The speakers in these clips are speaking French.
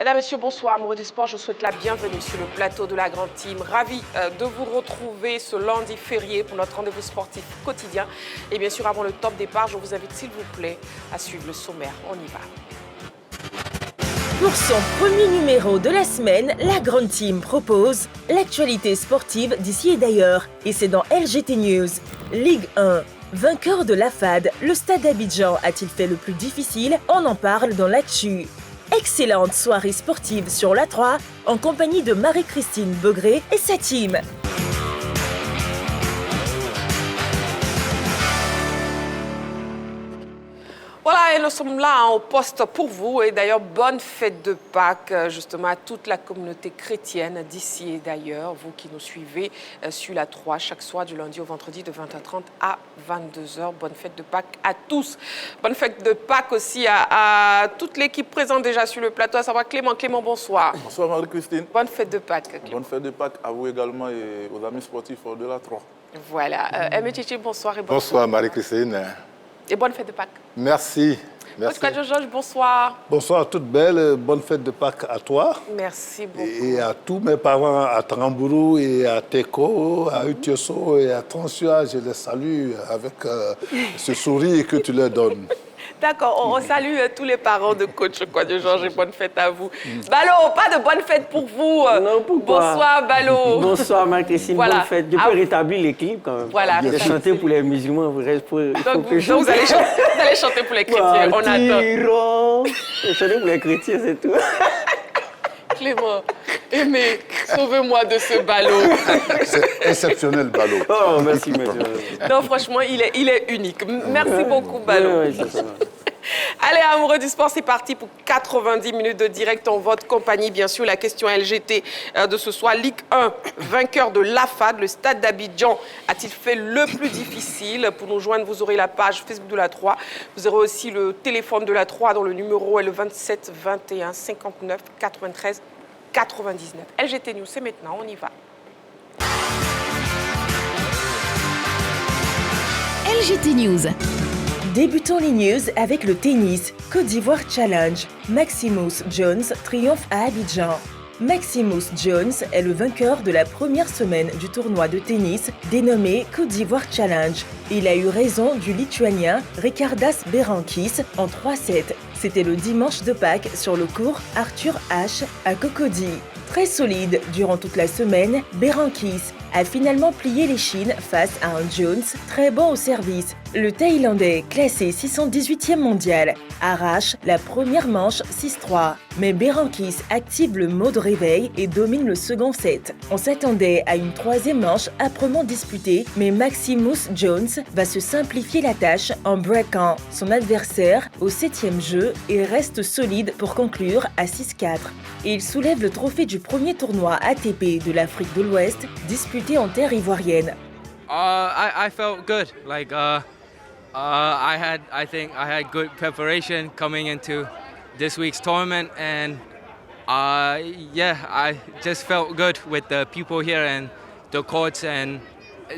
Mesdames, Messieurs, bonsoir. Amoureux du sport, je vous souhaite la bienvenue sur le plateau de la Grande Team. Ravi de vous retrouver ce lundi férié pour notre rendez-vous sportif quotidien. Et bien sûr, avant le top départ, je vous invite, s'il vous plaît, à suivre le sommaire. On y va. Pour son premier numéro de la semaine, la Grande Team propose l'actualité sportive d'ici et d'ailleurs. Et c'est dans LGT News. Ligue 1. Vainqueur de l'AFAD, le Stade d'Abidjan a-t-il fait le plus difficile? On en parle dans l'actu. Excellente soirée sportive sur l'A3 en compagnie de Marie-Christine Beaugré et sa team. Voilà, et nous sommes là au poste pour vous. Et d'ailleurs, bonne fête de Pâques justement à toute la communauté chrétienne d'ici et d'ailleurs. Vous qui nous suivez sur la 3 chaque soir du lundi au vendredi de 20h30 à 22h. Bonne fête de Pâques à tous. Bonne fête de Pâques aussi à toute l'équipe présente déjà sur le plateau, à savoir Clément. Clément, bonsoir. Bonsoir Marie-Christine. Bonne fête de Pâques. Clément. Bonne fête de Pâques à vous également et aux amis sportifs de la 3. Voilà. Aimé Tchétché, bonsoir et bonsoir Marie-Christine. Et bonne fête de Pâques. Merci. Merci. Georges, bonsoir. Bonsoir à toutes belles. Bonne fête de Pâques à toi. Merci beaucoup. Et à tous mes parents, à Trambourou et à Teko, à Utioso et à Transua. Je les salue avec ce sourire que tu leur donnes. D'accord, on salue tous les parents de coach Georges et bonne fête à vous. Ballot, pas de bonne fête pour vous. Non, pourquoi? Bonsoir Ballot. Bonsoir Marie-Christine, voilà. Bonne fête. Je peux rétablir l'équilibre quand même. Voilà. De chanter pour les musulmans, vous allez chanter pour les chrétiens, on attend. Chanter pour les chrétiens, c'est tout. Clément, Aimé, sauvez-moi de ce Ballot. C'est exceptionnel, Ballot. Oh, merci, monsieur. Non, franchement, il est unique. Merci beaucoup, Ballot. Oui, c'est ça. Allez, amoureux du sport, c'est parti pour 90 minutes de direct en votre compagnie. Bien sûr, la question LGT de ce soir. Ligue 1, vainqueur de l'AFAD, le Stade d'Abidjan a-t-il fait le plus difficile? Pour nous joindre, vous aurez la page Facebook de la 3. Vous aurez aussi le téléphone de la 3 dont le numéro est le 27 21 59 93 99. LGT News, c'est maintenant, on y va. LGT News. Débutons les news avec le tennis. Côte d'Ivoire Challenge. Maximus Jones triomphe à Abidjan. Maximus Jones est le vainqueur de la première semaine du tournoi de tennis dénommé Côte d'Ivoire Challenge. Il a eu raison du Lituanien Ricardas Berankis en 3-7. C'était le dimanche de Pâques sur le court Arthur H à Cocody. Très solide durant toute la semaine, Berankis a finalement plié les chines face à un Jones très bon au service. Le Thaïlandais, classé 618e mondial, arrache la première manche 6-3. Mais Berankis active le mode réveil et domine le second set. On s'attendait à une troisième manche âprement disputée, mais Maximus Jones va se simplifier la tâche en breakant son adversaire au 7e jeu et reste solide pour conclure à 6-4. Et il soulève le trophée du premier tournoi ATP de l'Afrique de l'Ouest disputé en terre ivoirienne. I felt good. I think I had good preparation coming into this week's tournament, and I just felt good with the people here and the courts and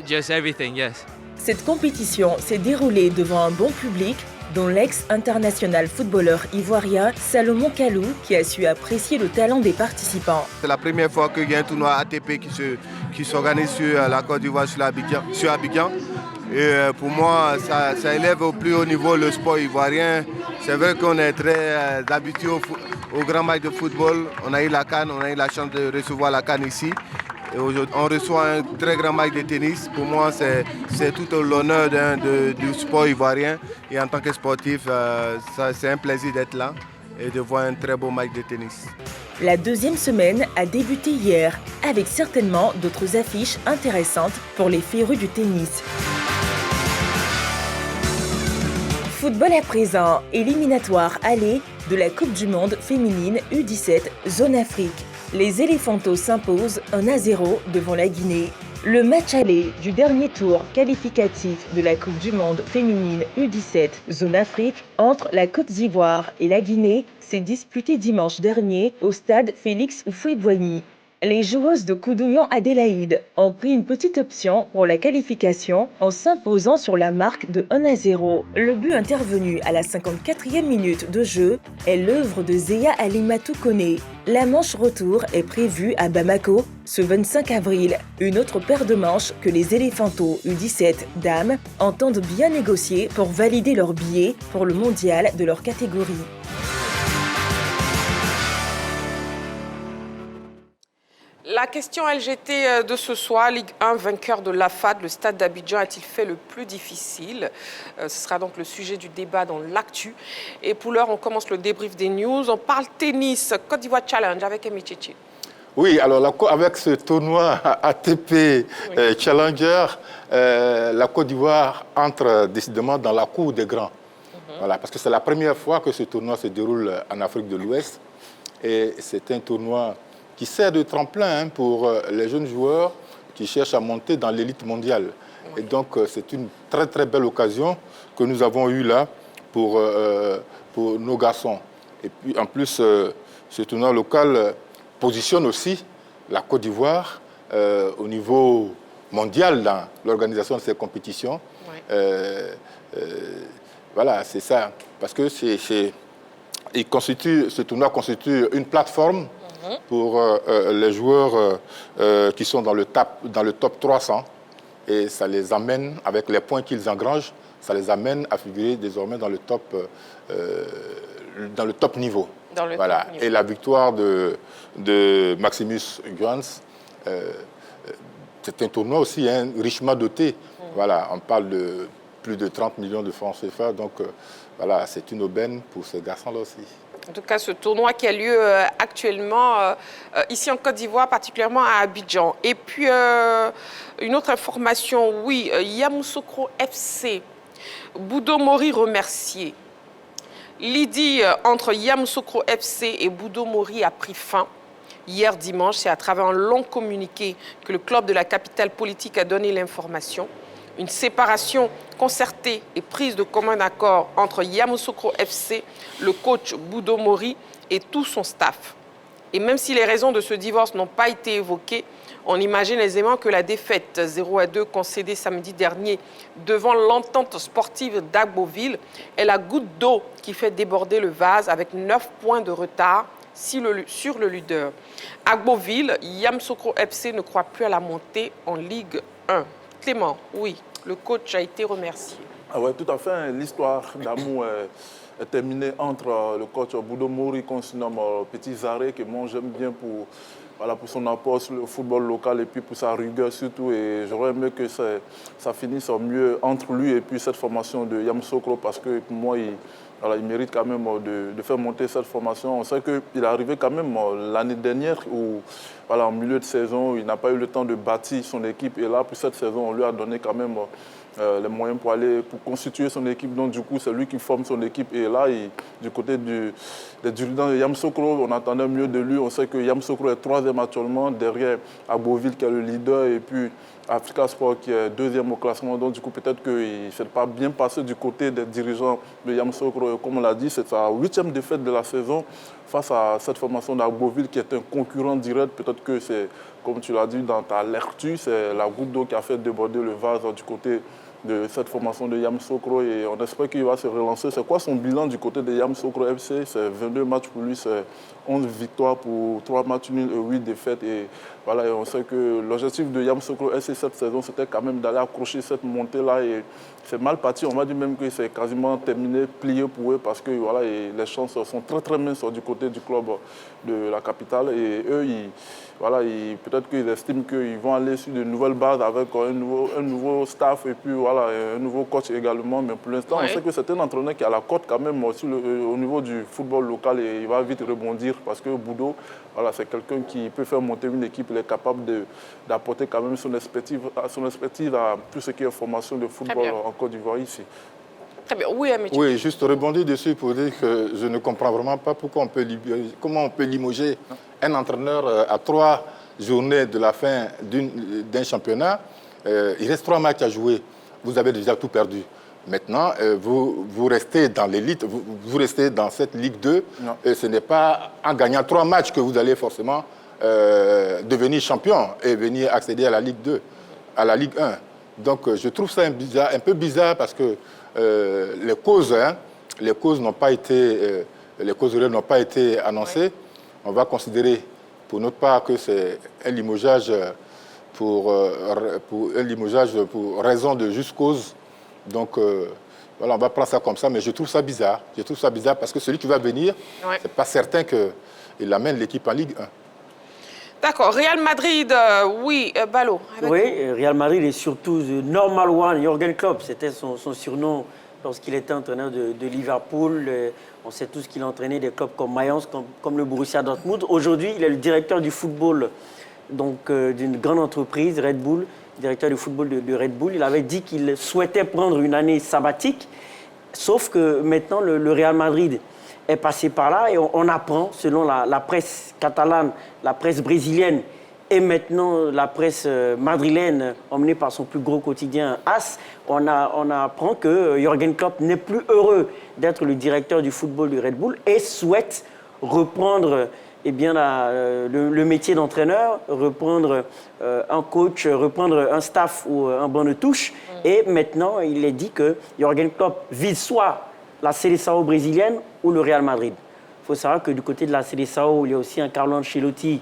just everything. Yes. Cette compétition s'est déroulée devant un bon public, dont l'ex-international footballeur ivoirien Salomon Kalou, qui a su apprécier le talent des participants. C'est la première fois qu'il y a un tournoi ATP qui s'organise sur la Côte d'Ivoire, sur Abidjan. Et pour moi, ça élève au plus haut niveau le sport ivoirien. C'est vrai qu'on est très habitué au grand match de football. On a eu la CAN, on a eu la chance de recevoir la CAN ici. Et on reçoit un très grand match de tennis. Pour moi, c'est tout l'honneur du sport ivoirien. Et en tant que sportif, c'est un plaisir d'être là et de voir un très beau match de tennis. La deuxième semaine a débuté hier, avec certainement d'autres affiches intéressantes pour les férus du tennis. Football à présent, éliminatoire aller de la Coupe du Monde féminine U17 Zone Afrique. Les Éléphantos s'imposent 1-0 devant la Guinée. Le match aller du dernier tour qualificatif de la Coupe du Monde féminine U17 Zone Afrique entre la Côte d'Ivoire et la Guinée s'est disputé dimanche dernier au stade Félix Houphouët-Boigny. Les joueuses de Koudouillon Adélaïde ont pris une petite option pour la qualification en s'imposant sur la marque de 1-0. Le but intervenu à la 54e minute de jeu est l'œuvre de Zéa Alimatou Koné. La manche retour est prévue à Bamako ce 25 avril. Une autre paire de manches que les éléphantos U17 dames entendent bien négocier pour valider leur billet pour le mondial de leur catégorie. La question LGT de ce soir, Ligue 1, vainqueur de l'AFAD, le stade d'Abidjan a-t-il fait le plus difficile? Ce sera donc le sujet du débat dans l'actu. Et pour l'heure, on commence le débrief des news. On parle tennis, Côte d'Ivoire Challenge avec Emi Tchétché. Oui, alors avec ce tournoi ATP Challenger, la Côte d'Ivoire entre décidément dans la cour des grands. Voilà, parce que c'est la première fois que ce tournoi se déroule en Afrique de l'Ouest. Et c'est un tournoi qui sert de tremplin pour les jeunes joueurs qui cherchent à monter dans l'élite mondiale. Et donc, c'est une très, très belle occasion que nous avons eue là pour nos garçons. Et puis, en plus, ce tournoi local positionne aussi la Côte d'Ivoire au niveau mondial dans l'organisation de ces compétitions. Voilà, c'est ça. Parce que ce tournoi constitue une plateforme pour les joueurs qui sont dans le top 300. Et ça les amène, avec les points qu'ils engrangent, ça les amène à figurer désormais dans le top niveau. Voilà. Et la victoire de Maximus Jones, c'est un tournoi aussi richement doté. Voilà, on parle de plus de 30 millions de francs CFA. Donc, voilà, c'est une aubaine pour ces garçons-là aussi. En tout cas, ce tournoi qui a lieu actuellement ici en Côte d'Ivoire, particulièrement à Abidjan. Et puis, une autre information, oui, Yamoussoukro FC, Boudo Mori remercié. Lydie entre Yamoussoukro FC et Boudo Mori a pris fin. Hier dimanche, c'est à travers un long communiqué que le club de la capitale politique a donné l'information. Une séparation concertée et prise de commun accord entre Yamoussoukro FC, le coach Boudo Mori et tout son staff. Et même si les raisons de ce divorce n'ont pas été évoquées, on imagine aisément que la défaite 0-2 concédée samedi dernier devant l'entente sportive d'Agboville est la goutte d'eau qui fait déborder le vase avec 9 points de retard sur le leader. Agboville, Yamoussoukro FC ne croit plus à la montée en Ligue 1. Clément, oui, le coach a été remercié. Ah ouais, tout à fait. L'histoire d'amour est terminée entre le coach Boudo Mori, qu'on se nomme Petit Zaré, que moi j'aime bien pour son apport sur le football local et puis pour sa rigueur surtout. Et j'aurais aimé que ça finisse mieux entre lui et puis cette formation de Yamoussoukro, parce que pour moi, il mérite quand même de faire monter cette formation. On sait qu'il est arrivé quand même l'année dernière où, en milieu de saison, il n'a pas eu le temps de bâtir son équipe. Et là, pour cette saison, on lui a donné quand même les moyens pour constituer son équipe. Donc, du coup, c'est lui qui forme son équipe. Et là, du côté des dirigeants de Yamoussoukro, on attendait mieux de lui. On sait que Yamoussoukro est 3e actuellement, derrière Agboville qui est le leader. Et puis, Africa Sport qui est 2e au classement. Donc, du coup, peut-être qu'il ne s'est pas bien passé du côté des dirigeants de Yamoussoukro. Comme on l'a dit, c'est sa 8e défaite de la saison face à cette formation d'Agboville qui est un concurrent direct. Peut-être que c'est, comme tu l'as dit dans ta lecture, c'est la goutte d'eau qui a fait déborder le vase du côté de cette formation de Yamoussoukro. Et on espère qu'il va se relancer. C'est quoi son bilan du côté de Yamoussoukro FC? C'est 22 matchs pour lui, c'est 11 victoires pour 3 matchs nuls et 8 défaites. Et voilà, et on sait que l'objectif de Yamoussoukro FC cette saison, c'était quand même d'aller accrocher cette montée-là. Et c'est mal parti. On va dire même que c'est quasiment terminé, plié pour eux, parce que voilà, et les chances sont très très minces du côté du club de la capitale. Et eux, peut-être qu'ils estiment qu'ils vont aller sur de nouvelles bases avec un nouveau staff et puis voilà, un nouveau coach également. Mais pour l'instant, on sait que c'est un entraîneur qui a la cote quand même aussi au niveau du football local et il va vite rebondir parce que Boudo, c'est quelqu'un qui peut faire monter une équipe. Il est capable d'apporter quand même son expertise à tout ce qui est formation de football en Côte d'Ivoire ici. Très bien. Oui, Amici. Oui, juste rebondir dessus pour dire que je ne comprends vraiment pas comment on peut limoger un entraîneur à 3 journées de la fin d'un championnat. Il reste 3 matchs à jouer. Vous avez déjà tout perdu. Maintenant, vous restez dans l'élite, vous restez dans cette Ligue 2. Et ce n'est pas en gagnant 3 matchs que vous allez forcément devenir champion et venir accéder à la Ligue 2, à la Ligue 1. Donc je trouve ça un peu bizarre parce que les causes n'ont pas été, les causes réelles n'ont pas été annoncées. Oui. On va considérer pour notre part que c'est un limogeage pour raison de juste cause. Donc voilà, on va prendre ça comme ça, mais je trouve ça bizarre. Je trouve ça bizarre parce que celui qui va venir, ouais. C'est pas certain qu'il amène l'équipe en Ligue 1. D'accord. Real Madrid, oui, Ballot. Oui, Real Madrid est surtout the normal one, Jürgen Klopp. C'était son surnom lorsqu'il était entraîneur de Liverpool. On sait tous qu'il a entraîné des clubs comme Mayence, comme le Borussia Dortmund. Aujourd'hui, il est le directeur du football d'une grande entreprise, Red Bull, directeur du football de Red Bull. Il avait dit qu'il souhaitait prendre une année sabbatique, sauf que maintenant, le Real Madrid est passé par là et on apprend, selon la presse catalane, la presse brésilienne et maintenant la presse madrilène, emmenée par son plus gros quotidien AS, on apprend que Jürgen Klopp n'est plus heureux d'être le directeur du football du Red Bull et souhaite reprendre le métier d'entraîneur, reprendre un coach, reprendre un staff ou un banc de touche. Et maintenant, il est dit que Jürgen Klopp vise soit la Seleção brésilienne ou le Real Madrid. Il faut savoir que du côté de la Seleção, il y a aussi un Carlo Ancelotti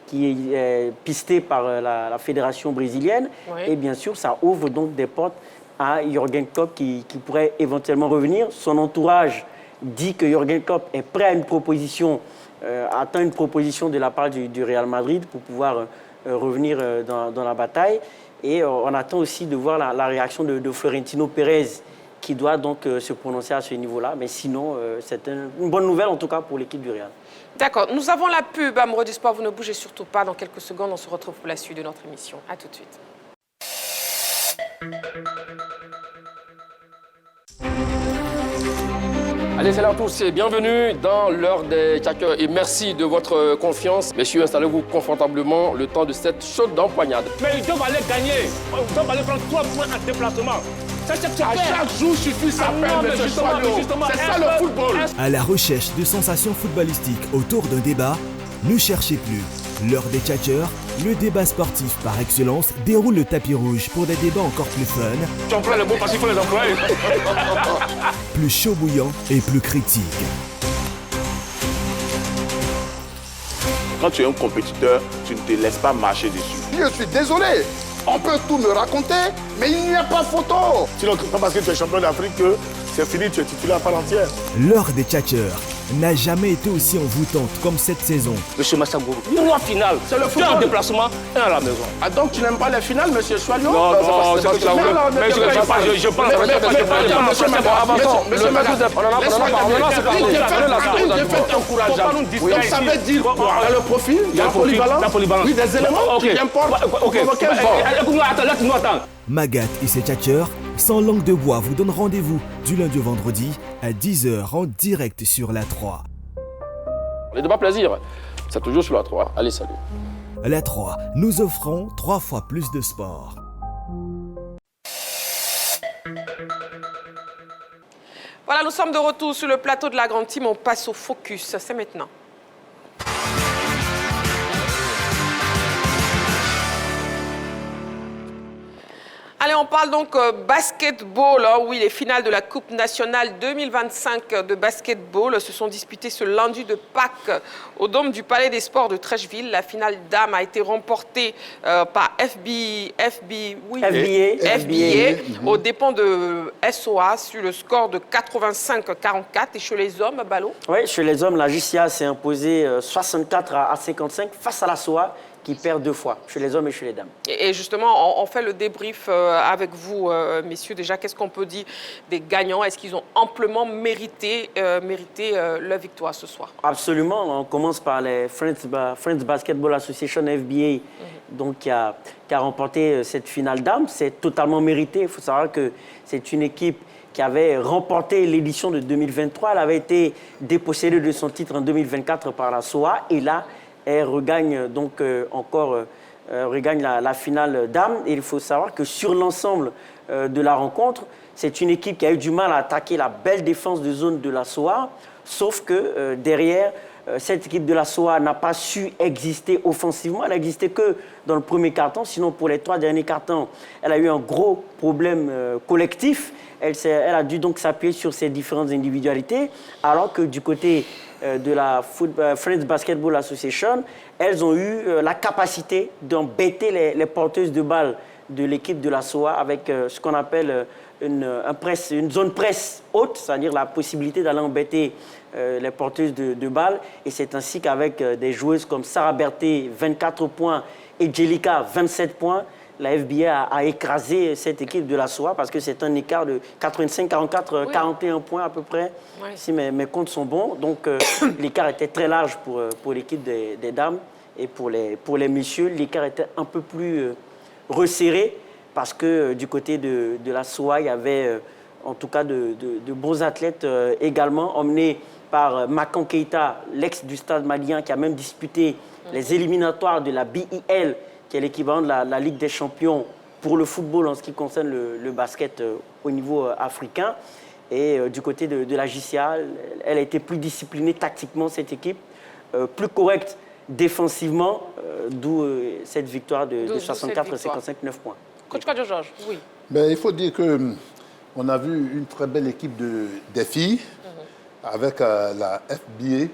qui est pisté par la fédération brésilienne. Oui. Et bien sûr, ça ouvre donc des portes à Jürgen Klopp qui pourrait éventuellement revenir. Son entourage dit que Jürgen Klopp est prêt à une proposition, attend une proposition de la part du Real Madrid pour pouvoir revenir dans la bataille. Et on attend aussi de voir la réaction de Florentino Pérez, qui doit donc se prononcer à ce niveau-là. Mais sinon, c'est une bonne nouvelle, en tout cas, pour l'équipe du Real. D'accord. Nous avons la pub, Amoureux du sport. Vous ne bougez surtout pas. Dans quelques secondes, on se retrouve pour la suite de notre émission. À tout de suite. Allez, salut à tous et bienvenue dans l'heure des tchackers et merci de votre confiance. Messieurs, installez-vous confortablement le temps de cette chaude empoignade. Mais ils doivent aller gagner. Ils doivent aller prendre 3 points en déplacement. À chaque jour suffit sa peine, monsieur Choyot. C'est ça le football. À la recherche de sensations footballistiques autour d'un débat, ne cherchez plus. L'heure des tchatcheurs, le débat sportif par excellence, déroule le tapis rouge pour des débats encore plus fun. Tu emploies le mot parce qu'il faut les employer. Plus chaud bouillant et plus critique. Quand tu es un compétiteur, tu ne te laisses pas marcher dessus. Je suis désolé. On peut tout me raconter, mais il n'y a pas photo. Sinon, pas parce que tu es champion d'Afrique que c'est fini, tu es titulaire à part entière. L'heure des tchatcheurs n'a jamais été aussi envoûtante comme cette saison. Monsieur Massagourou, le roi final, c'est le football. Un déplacement et à la maison. Ah donc tu n'aimes pas les finales, monsieur Choyot? Non, c'est pas ça. Mais je pense donc ça veut dire quoi? Il y a le profil, il y a la polyvalence. Oui, des éléments qui importent. Écoute-moi, laisse-moi attendre. Magat et ses tchatcheurs, sans langue de bois, vous donnent rendez-vous du lundi au vendredi à 10h en direct sur la 3. Les débats plaisir, c'est toujours sur la 3. Allez, salut. La 3, nous offrons 3 fois plus de sport. Voilà, nous sommes de retour sur le plateau de la Grande Team. On passe au focus. C'est maintenant. Allez, on parle donc basketball. Hein, oui, les finales de la Coupe nationale 2025 de basketball se sont disputées ce lundi de Pâques au Dôme du Palais des Sports de Trècheville. La finale dames a été remportée par FBA aux dépens de SOA sur le score de 85-44. Et chez les hommes, Ballot? Oui, chez les hommes, la JCA s'est imposée 64 à 55 face à la SOA, qui perd 2 fois, chez les hommes et chez les dames. Et justement, on fait le débrief avec vous, messieurs. Déjà, qu'est-ce qu'on peut dire des gagnants? Est-ce qu'ils ont amplement mérité leur victoire ce soir? Absolument. On commence par les Friends Basketball Association, FBA, donc, qui a remporté cette finale dames. C'est totalement mérité. Il faut savoir que c'est une équipe qui avait remporté l'édition de 2023. Elle avait été dépossédée de son titre en 2024 par la SOA. Et là, elle regagne donc regagne la finale dames. Et il faut savoir que sur l'ensemble de la rencontre, c'est une équipe qui a eu du mal à attaquer la belle défense de zone de la SOA, sauf que derrière, cette équipe de la SOA n'a pas su exister offensivement. Elle n'existait que dans le premier quart-temps. Sinon, pour les 3 derniers quart-temps, elle a eu un gros problème collectif. Elle a dû donc s'appuyer sur ses différentes individualités, alors que du côté de la Friends Basketball Association, elles ont eu la capacité d'embêter les porteuses de balles de l'équipe de la SOA avec ce qu'on appelle une zone presse haute, c'est-à-dire la possibilité d'aller embêter les porteuses de balles. Et c'est ainsi qu'avec des joueuses comme Sarah Berthet, 24 points, et Jelika, 27 points, la FBA a écrasé cette équipe de la SOA parce que c'est un écart de 85, 44, 41 points à peu près, si mes comptes sont bons. Donc l'écart était très large pour l'équipe des dames. Et pour les messieurs, l'écart était un peu plus resserré parce que du côté de la SOA, il y avait en tout cas de bons athlètes également, emmenés par Makan Keita, l'ex du Stade Malien, qui a même disputé les éliminatoires de la BIL, qui est l'équivalent de la Ligue des Champions pour le football en ce qui concerne le basket au niveau africain. Et du côté de la JCA, elle a été plus disciplinée tactiquement, cette équipe, plus correcte défensivement, d'où cette victoire de 64-55, 9 points. Coach Kadio Georges, oui. Ben, il faut dire qu'on a vu une très belle équipe des filles avec la FBA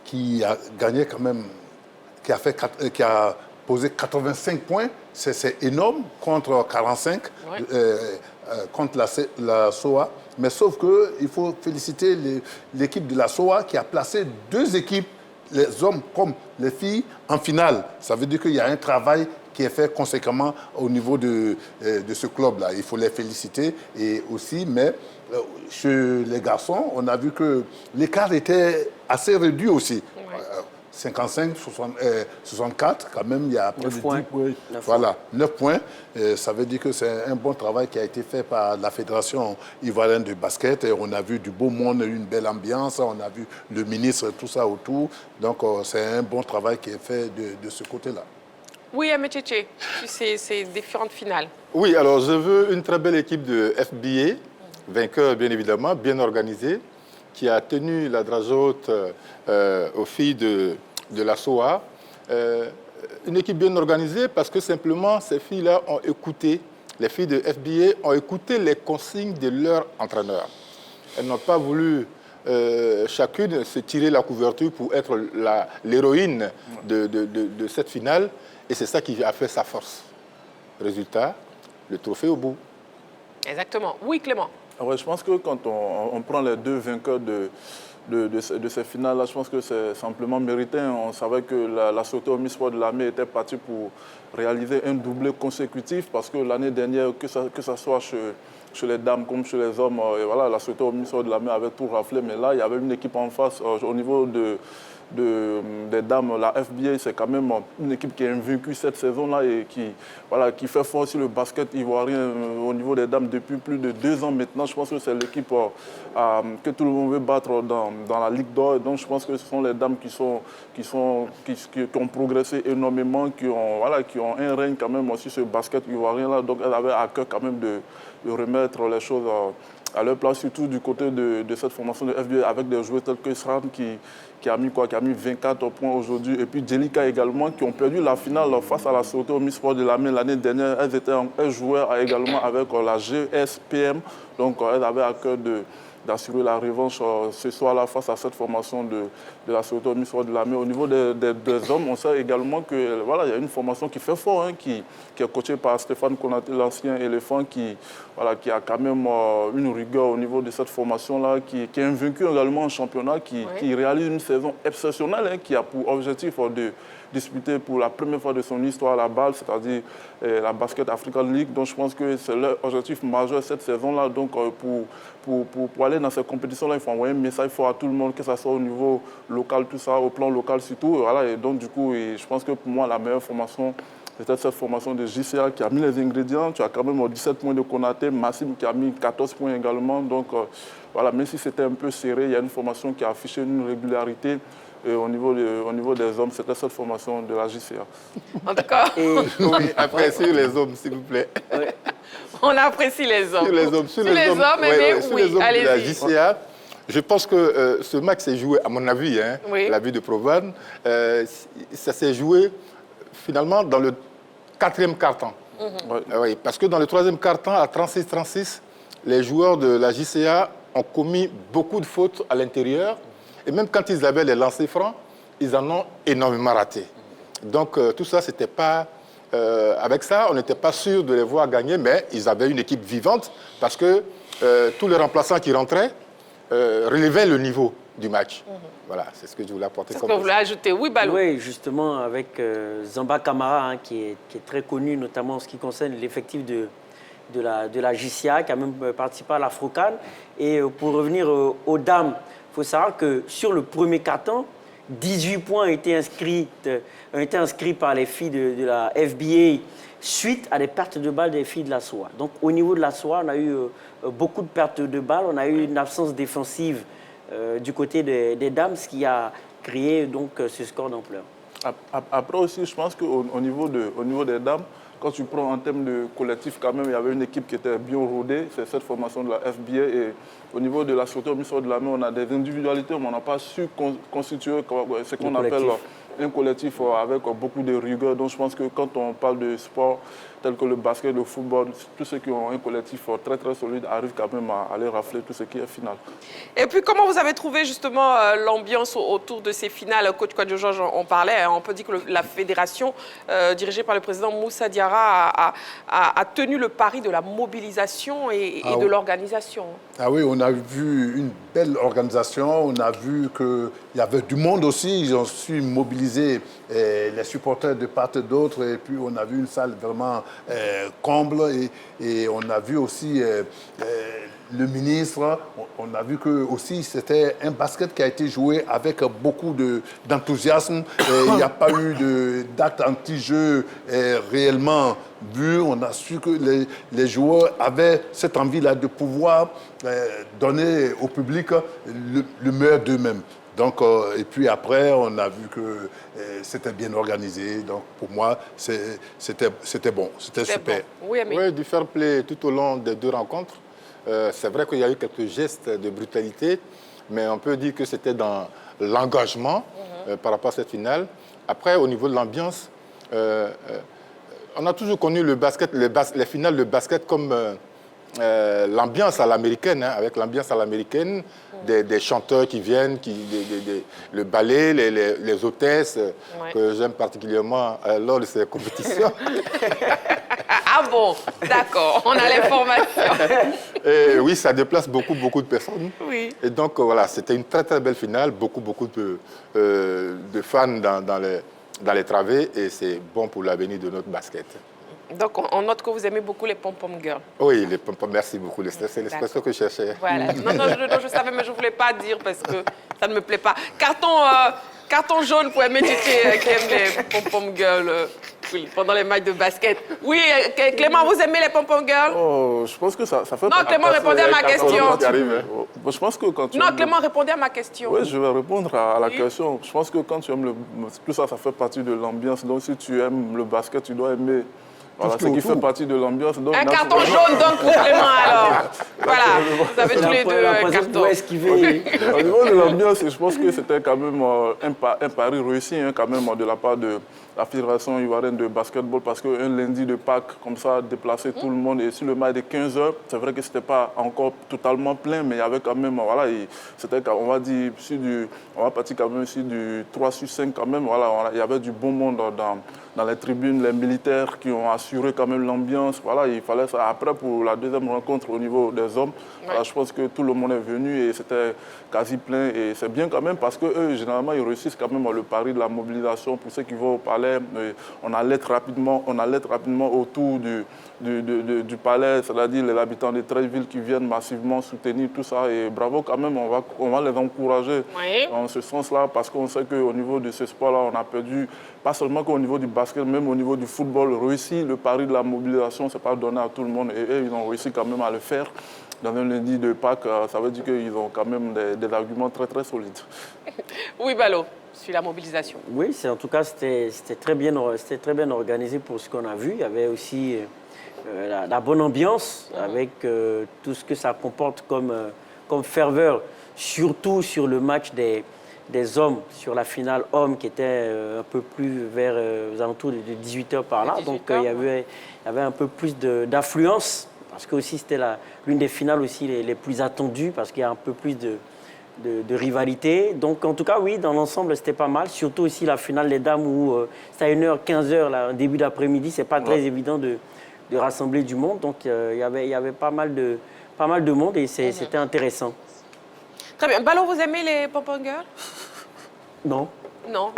qui a gagné quand même, qui a posé 85 points, c'est énorme, contre 45, contre la SOA. Mais sauf qu'il faut féliciter l'équipe de la SOA qui a placé 2 équipes, les hommes comme les filles, en finale. Ça veut dire qu'il y a un travail qui est fait conséquemment au niveau de ce club-là. Il faut les féliciter. Et aussi, mais chez les garçons, on a vu que l'écart était assez réduit aussi. 55, 64, quand même, il y a près de 10 points. Voilà, 9 points. Ça veut dire que c'est un bon travail qui a été fait par la Fédération ivoirienne de basket. Et on a vu du beau monde, une belle ambiance. On a vu le ministre, tout ça autour. Donc, c'est un bon travail qui est fait de ce côté-là. Oui, Amétchéché, ces différentes finales. Oui, alors je veux une très belle équipe de FBA, vainqueur bien évidemment, bien organisée, qui a tenu la drage haute aux filles de la SOA. Une équipe bien organisée parce que simplement ces filles-là ont écouté, les filles de FBA ont écouté les consignes de leur entraîneur. Elles n'ont pas voulu chacune se tirer la couverture pour être l'héroïne de cette finale. Et c'est ça qui a fait sa force. Résultat, le trophée au bout. Exactement. Oui, Clément. Ouais, je pense que quand on prend les 2 vainqueurs de ces finales-là, je pense que c'est simplement mérité. On savait que la Société au Miss de l'Armée était partie pour réaliser un doublé consécutif parce que l'année dernière, que ça soit chez les dames comme chez les hommes, et voilà, la Société au Miss de l'Armée avait tout raflé. Mais là, il y avait une équipe en face au niveau des dames. La FBA, c'est quand même une équipe qui est invaincue cette saison-là et qui fait fort sur le basket ivoirien au niveau des dames depuis plus de 2 ans maintenant. Je pense que c'est l'équipe que tout le monde veut battre dans la Ligue d'Or. Donc je pense que ce sont les dames qui ont progressé énormément, qui ont un règne quand même aussi sur ce basket ivoirien-là. Donc elles avaient à cœur quand même de remettre les choses à leur place, surtout du côté de cette formation de FBA avec des joueurs tels que Sran qui a mis 24 points aujourd'hui. Et puis Jelika également, qui ont perdu la finale face à la Société au Miss Sport de l'Armée l'année dernière. Elles jouaient également avec la GSPM. Donc elles avaient à cœur d'assurer la revanche ce soir-là face à cette formation de la Société au Miss Sport de l'Armée. Au niveau des hommes, on sait également qu'il y a une formation qui fait fort, qui est coachée par Stéphane Konaté, l'ancien éléphant, qui a quand même une rigueur au niveau de cette formation-là, qui est invaincu également en championnat, qui réalise une saison exceptionnelle, qui a pour objectif de disputer pour la première fois de son histoire la balle, c'est-à-dire la Basket African League. Donc je pense que c'est leur objectif majeur cette saison-là. Donc pour aller dans ces compétitions-là, il faut envoyer un message fort à tout le monde, que ce soit au niveau local, tout ça, au plan local surtout. Voilà. Et donc du coup, je pense que pour moi, la meilleure formation, c'était cette formation de JCA qui a mis les ingrédients. Tu as quand même 17 points de Konaté, Massim qui a mis 14 points également. Donc voilà, même si c'était un peu serré, il y a une formation qui a affiché une régularité. Et au niveau des hommes, c'était cette formation de la JCA. En tout cas... Oui, appréciez les hommes, s'il vous plaît. On apprécie les hommes. Sur les hommes, allez-y. de la JCA, Je pense que ce match s'est joué, à mon avis, la vie de Provan, ça s'est joué finalement dans le 4e quart-temps. Oui, parce que dans le 3e quart-temps, à 36-36, les joueurs de la JCA ont commis beaucoup de fautes à l'intérieur. Et même quand ils avaient les lancers francs, ils en ont énormément raté. Donc tout ça, c'était pas... avec ça, on n'était pas sûr de les voir gagner, mais ils avaient une équipe vivante parce que tous les remplaçants qui rentraient relevaient le niveau du match. Voilà, c'est ce que je voulais apporter. C'est ce que vous voulez ajouter. Oui, Balou. Oui, justement, avec Zamba Camara, qui est très connu, notamment en ce qui concerne l'effectif de la JCA, qui a même participé à l'Afrocan. Et pour revenir aux dames, il faut savoir que sur le premier quart-temps, 18 points ont été inscrits par les filles de la FBA suite à des pertes de balles des filles de la SOA. Donc au niveau de la SOA, on a eu beaucoup de pertes de balles, on a eu une absence défensive du côté des dames, ce qui a créé donc ce score d'ampleur. Après aussi, je pense qu'au niveau des dames, quand tu prends en termes de collectif, quand même, il y avait une équipe qui était bien rodée, c'est cette formation de la FBA. Et au niveau de la sûreté au ministère de la main, on a des individualités, mais on n'a pas su constituer ce qu'on appelle un collectif avec beaucoup de rigueur. Donc je pense que quand on parle de sport tel que le basket, le football, tous ceux qui ont un collectif très très solide arrivent quand même à aller rafler tout ce qui est final. Et puis comment vous avez trouvé justement l'ambiance autour de ces finales? Coach Kwadjo Georges en parlait, on peut dire que la fédération dirigée par le président Moussa Diarra a tenu le pari de la mobilisation et de l'organisation. Ah oui, on a vu une belle organisation, on a vu qu'il y avait du monde aussi, ils ont su mobiliser les supporters de part et d'autre, et puis on a vu une salle vraiment comble, et on a vu aussi le ministre, on a vu que aussi c'était un basket qui a été joué avec beaucoup d'enthousiasme. Il n'y a pas eu d'acte anti-jeu réellement vu. On a su que les joueurs avaient cette envie-là de pouvoir donner au public le meilleur d'eux-mêmes. Donc, et puis après, on a vu que c'était bien organisé. Donc, pour moi, c'était bon, c'était super. Bon. Oui, du fair play tout au long des 2 rencontres. C'est vrai qu'il y a eu quelques gestes de brutalité, mais on peut dire que c'était dans l'engagement par rapport à cette finale. Après, au niveau de l'ambiance, on a toujours connu le basket, les finales de basket comme l'ambiance à l'américaine, avec l'ambiance à l'américaine, des chanteurs qui viennent, le ballet, les hôtesses, que j'aime particulièrement lors de ces compétitions. Ah bon, d'accord, on a l'information. Oui, ça déplace beaucoup de personnes. Oui. Et donc, voilà, c'était une très, très belle finale. Beaucoup de fans dans les travées. Et c'est bon pour l'avenir de notre basket. Donc, on note que vous aimez beaucoup les pom-pom girls. Oui, les pom-pom, merci beaucoup. C'est l'expression que je cherchais. Voilà. Non, je savais, mais je ne voulais pas dire parce que ça ne me plaît pas. Carton jaune pour aimer Titi qui aime les pom-pom girls pendant les matchs de basket. Oui, Clément, vous aimez les pom-pom girls? Oh, je pense que ça fait... Non, Clément, répondez à ma question. Je pense que quand tu non, Clément, répondez à ma question. Oui, je vais répondre à la question. Je pense que quand tu aimes tout ça, ça fait partie de l'ambiance. Donc, si tu aimes le basket, tu dois aimer... Voilà, ce qui fait partie de l'ambiance. Un carton jaune donc pour Clément alors. Voilà, vous avez tous les deux cartons. Au niveau de l'ambiance, je pense que c'était quand même un pari réussi quand même de la part de la Fédération ivoirienne de basketball, parce qu'un lundi de Pâques, comme ça, déplacer tout le monde. Et sur le match de 15h, c'est vrai que ce n'était pas encore totalement plein, mais il y avait quand même, voilà, c'était, on va dire, on va partir quand même sur du 3/5 quand même. Voilà, il y avait du bon monde dans les tribunes, les militaires qui ont assuré quand même l'ambiance. Voilà, il fallait ça. Après, pour la deuxième rencontre au niveau des hommes, voilà, je pense que tout le monde est venu et c'était quasi plein. Et c'est bien quand même parce qu'eux, généralement, ils réussissent quand même le pari de la mobilisation. Pour ceux qui vont au palais, on allait rapidement autour du palais, c'est-à-dire les habitants des 13 villes qui viennent massivement soutenir tout ça. Et bravo quand même, on va les encourager dans ce sens-là, parce qu'on sait qu'au niveau de ce sport-là, on a perdu, pas seulement qu'au niveau du basket, même au niveau du football, réussi le pari de la mobilisation, c'est pas donné à tout le monde. Et eux, ils ont réussi quand même à le faire. Dans un lundi de Pâques, ça veut dire qu'ils ont quand même des arguments très très solides. Oui, Balo, sur la mobilisation. Oui, en tout cas, c'était très bien organisé pour ce qu'on a vu. Il y avait aussi la bonne ambiance avec tout ce que ça comporte comme ferveur surtout sur le match des hommes, sur la finale hommes qui était un peu plus vers aux alentours de 18h par là. Donc il y avait un peu plus d'affluence, parce que aussi c'était l'une des finales aussi les plus attendues, parce qu'il y a un peu plus de rivalité. Donc en tout cas, oui, dans l'ensemble, c'était pas mal. Surtout aussi la finale des dames où c'était à 1h, 15h, là, début d'après-midi. C'est pas très évident de rassembler du monde. Donc il y avait pas mal de monde et c'était intéressant. Très bien. Ballon, vous aimez les pom-pom girls? Non. Non.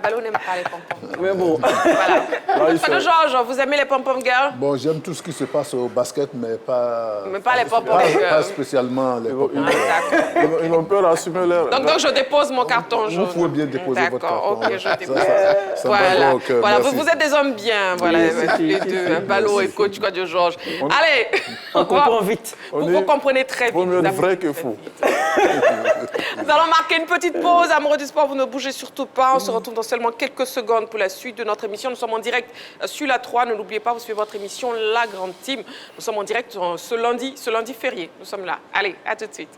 Ballon n'aime pas les pom-pom. Mais bon. Voilà. Georges, vous aimez les pom-pom girls? Bon, j'aime tout ce qui se passe au basket, mais pas... Mais pas les pom-pom girls. Pas spécialement les pom-pom girls. Ils ont peur d'assumer leur... Donc je dépose mon carton jaune. Vous pouvez bien déposer votre carton. D'accord, ok, je dépose. Voilà, voilà. Vous êtes des hommes bien, voilà, les deux, Ballon et coach Kwadjo Georges. Allez, on comprend vite. Vous comprenez très vite. Vaut mieux être vrai que faux. Nous allons marquer une petite pause. Amoureux du sport, vous ne bougez surtout pas. On se retrouve dans seulement quelques secondes pour la suite de notre émission. Nous sommes en direct sur la 3. Ne l'oubliez pas, vous suivez votre émission La Grande Team. Nous sommes en direct ce lundi férié. Nous sommes là. Allez, à tout de suite.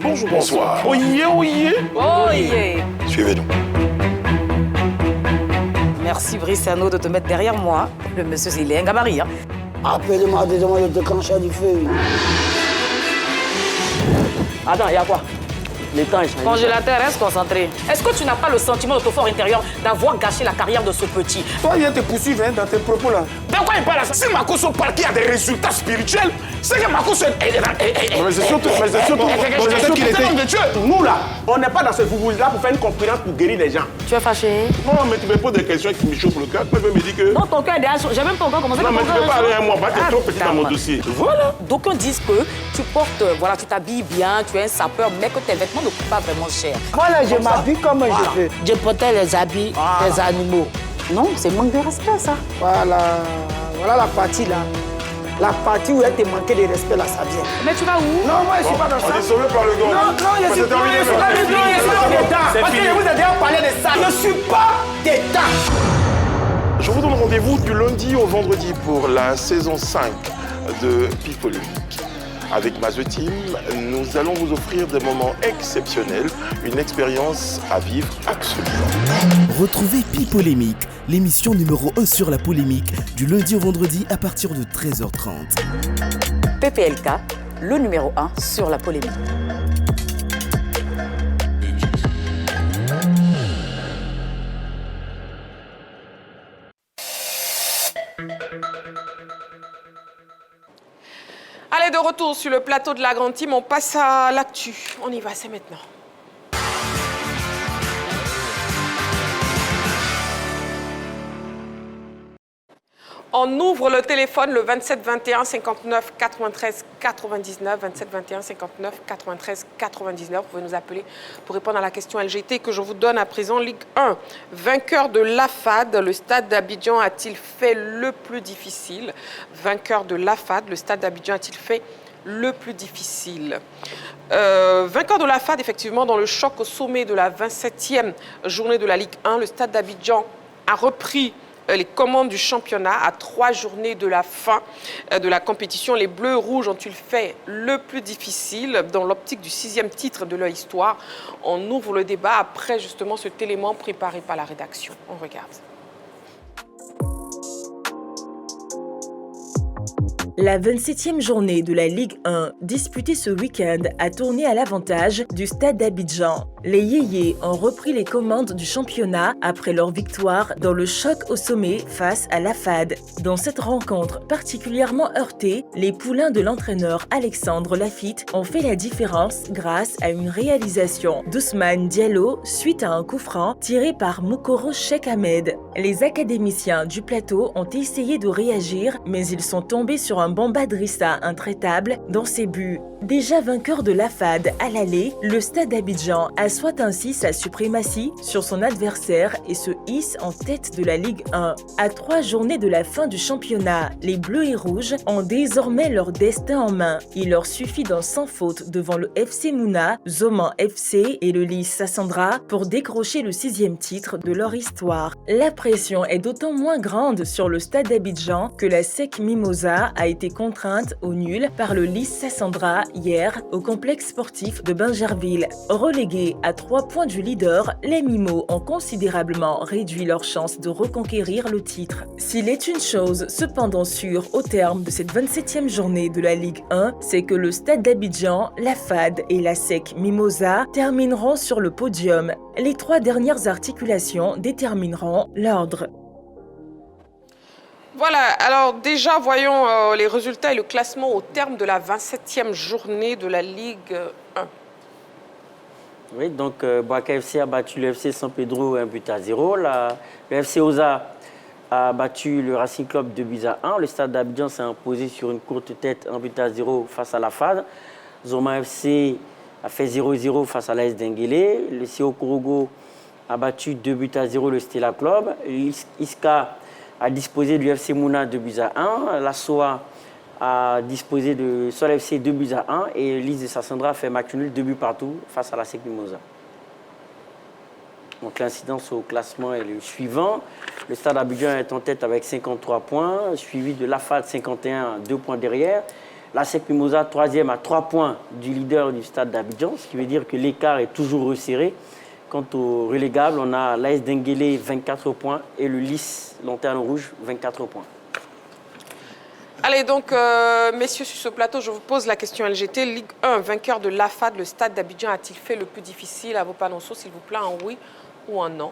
Bonjour, bonsoir. Oyez, oyez. Oyez. Suivez-nous. Merci Brissano de te mettre derrière moi. Le monsieur, il est un gabarit. Hein. Appelez-moi des demandes de déclencher du feu. Attends, il y a quoi? Le temps est changé. Congélateur, reste concentré. Est-ce que tu n'as pas le sentiment de ton fort intérieur d'avoir gâché la carrière de ce petit? Toi, viens te poursuivre dans tes propos là. De quoi il parle? Si Marcos au parquet a des résultats spirituels, c'est que Marcos est... Mais c'est surtout qu'il était... homme de Dieu. Nous là, on n'est pas dans ce football-là pour faire une concurrence pour guérir les gens. Tu es fâché? Non, mais tu me poses des questions qui me chauffent le cœur. Tu peux me dire que... Non, ton cœur est déjà chaud. J'ai même pas encore commencé. Non, mais tu ne peux pas aller à moi. Tu es trop petit dans mon dossier. Voilà. D'aucuns disent que tu portes, voilà, tu t'habilles bien, tu es un sapeur, mais que tes vêtements ne coûtent pas vraiment cher. Moi là, je m'habille comme je veux. Je portais les habits des animaux. Non, c'est manque de respect ça. Voilà la partie là. La partie où elle te manquait de respect là, ça vient. Mais tu vas où? Non, moi je suis pas dans ça. On est sauvé par le gars. Non, je suis pas d'État. Parce que je vous ai déjà parlé de ça. Je ne suis pas d'État. Je vous donne rendez-vous du lundi au vendredi pour la saison 5 de Pipolémique. Avec Maze Team, nous allons vous offrir des moments exceptionnels, une expérience à vivre absolument. Retrouvez Pipolémique, l'émission numéro 1 sur la polémique, du lundi au vendredi à partir de 13h30. PPLK, le numéro 1 sur la polémique. Allez, de retour sur le plateau de La Grande Team, on passe à l'actu. On y va, c'est maintenant. On ouvre le téléphone le 27 21 59 93 99, 27 21 59 93 99. Vous pouvez nous appeler pour répondre à la question LGT que je vous donne à présent. Ligue 1, vainqueur de l'AFAD, le stade d'Abidjan a-t-il fait le plus difficile? Vainqueur de l'AFAD, le stade d'Abidjan a-t-il fait le plus difficile? Vainqueur de l'AFAD, effectivement, dans le choc au sommet de la 27e journée de la Ligue 1, le stade d'Abidjan a repris les commandes du championnat à 3 journées de la fin de la compétition. Les Bleus Rouges ont-ils fait le plus difficile dans l'optique du 6e titre de leur histoire? On ouvre le débat après justement cet élément préparé par la rédaction. On regarde. La 27e journée de la Ligue 1, disputée ce week-end, a tourné à l'avantage du stade d'Abidjan. Les Yéyés ont repris les commandes du championnat après leur victoire dans le choc au sommet face à l'AFAD. Dans cette rencontre particulièrement heurtée, les poulains de l'entraîneur Alexandre Lafitte ont fait la différence grâce à une réalisation d'Ousmane Diallo suite à un coup franc tiré par Moukoro Cheikh Ahmed. Les académiciens du plateau ont essayé de réagir, mais ils sont tombés sur un Bamba Drissa intraitable dans ses buts. Déjà vainqueur de l'AFAD à l'aller, le Stade d'Abidjan assoit ainsi sa suprématie sur son adversaire et se hisse en tête de la Ligue 1. À 3 journées de la fin du championnat, les Bleus et Rouges ont désormais leur destin en main. Il leur suffit d'un sans faute devant le FC Mouna, Zoman FC et le Lys Sassandra pour décrocher le 6e titre de leur histoire. La pression est d'autant moins grande sur le Stade d'Abidjan que la SEC Mimosa a été contrainte au nul par le Lys Sassandra hier au complexe sportif de Bingerville. Relégués à 3 points du leader, les Mimos ont considérablement réduit leurs chances de reconquérir le titre. S'il est une chose cependant sûre au terme de cette 27e journée de la Ligue 1, c'est que le Stade d'Abidjan, la FAD et la SEC Mimosa termineront sur le podium. Les 3 dernières articulations détermineront l'ordre. Voilà, alors déjà voyons les résultats et le classement au terme de la 27e journée de la Ligue 1. Oui, donc Boaca FC a battu le FC San Pedro 1-0. Le FC Oza a battu le Racing Club 2-1. Le Stade d'Abidjan s'est imposé sur une courte tête 1-0 face à la FAD. Zoman FC a fait 0-0 face à l'AS Denguélé. Le CO Korogo a battu 2-0 le Stella Club. Iska a disposé du FC Mouna 2-1. La SOA a disposé de Sol FC 2-1. Et Lys de Sassandra a fait match nul 2 buts partout face à la SEC Mimosa. Donc l'incidence au classement est le suivant. Le Stade d'Abidjan est en tête avec 53 points, suivi de l'AFAD 51, 2 points derrière. La SEC Mimosa 3e à 3 points du leader du Stade d'Abidjan, ce qui veut dire que l'écart est toujours resserré. Quant au relégable, on a l'AS Denguélé 24 points et le Lys Lanterne Rouge 24 points. Allez donc, messieurs, sur ce plateau, je vous pose la question LGT. Ligue 1, vainqueur de l'AFAD, le Stade d'Abidjan a-t-il fait le plus difficile à vos panonceaux, s'il vous plaît, un oui ou un non?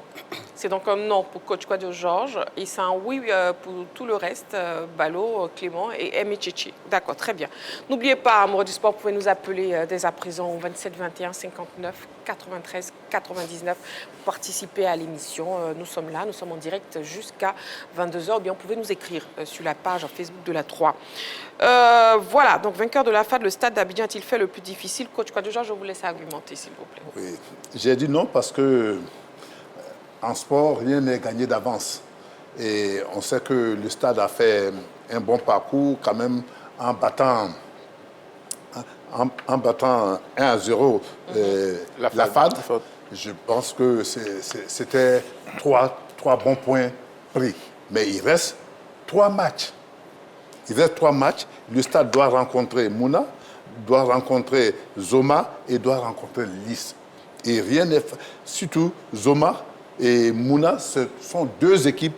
C'est donc un non pour coach Kouadio Georges et c'est un oui pour tout le reste, Balo, Clément et Emi Tchétché. D'accord, très bien. N'oubliez pas, amoureux du sport, vous pouvez nous appeler dès à présent au 27 21 59 93 99 pour participer à l'émission. Nous sommes là, nous sommes en direct jusqu'à 22h. Bien, vous pouvez nous écrire sur la page Facebook de la 3. Voilà, donc vainqueur de la FAD, le Stade d'Abidjan a-t-il fait le plus difficile? Coach Kouadio Georges, je vous laisse argumenter, s'il vous plaît. Oui, j'ai dit non parce que en sport, rien n'est gagné d'avance. Et on sait que le Stade a fait un bon parcours quand même en battant 1-0 la FAD. Je pense que c'était 3 bons points pris. Mais il reste 3 matchs. Il reste 3 matchs. Le Stade doit rencontrer Mouna, doit rencontrer Zoma et doit rencontrer Lys. Et rien n'est fait. Surtout Zoma et Mouna, ce sont 2 équipes,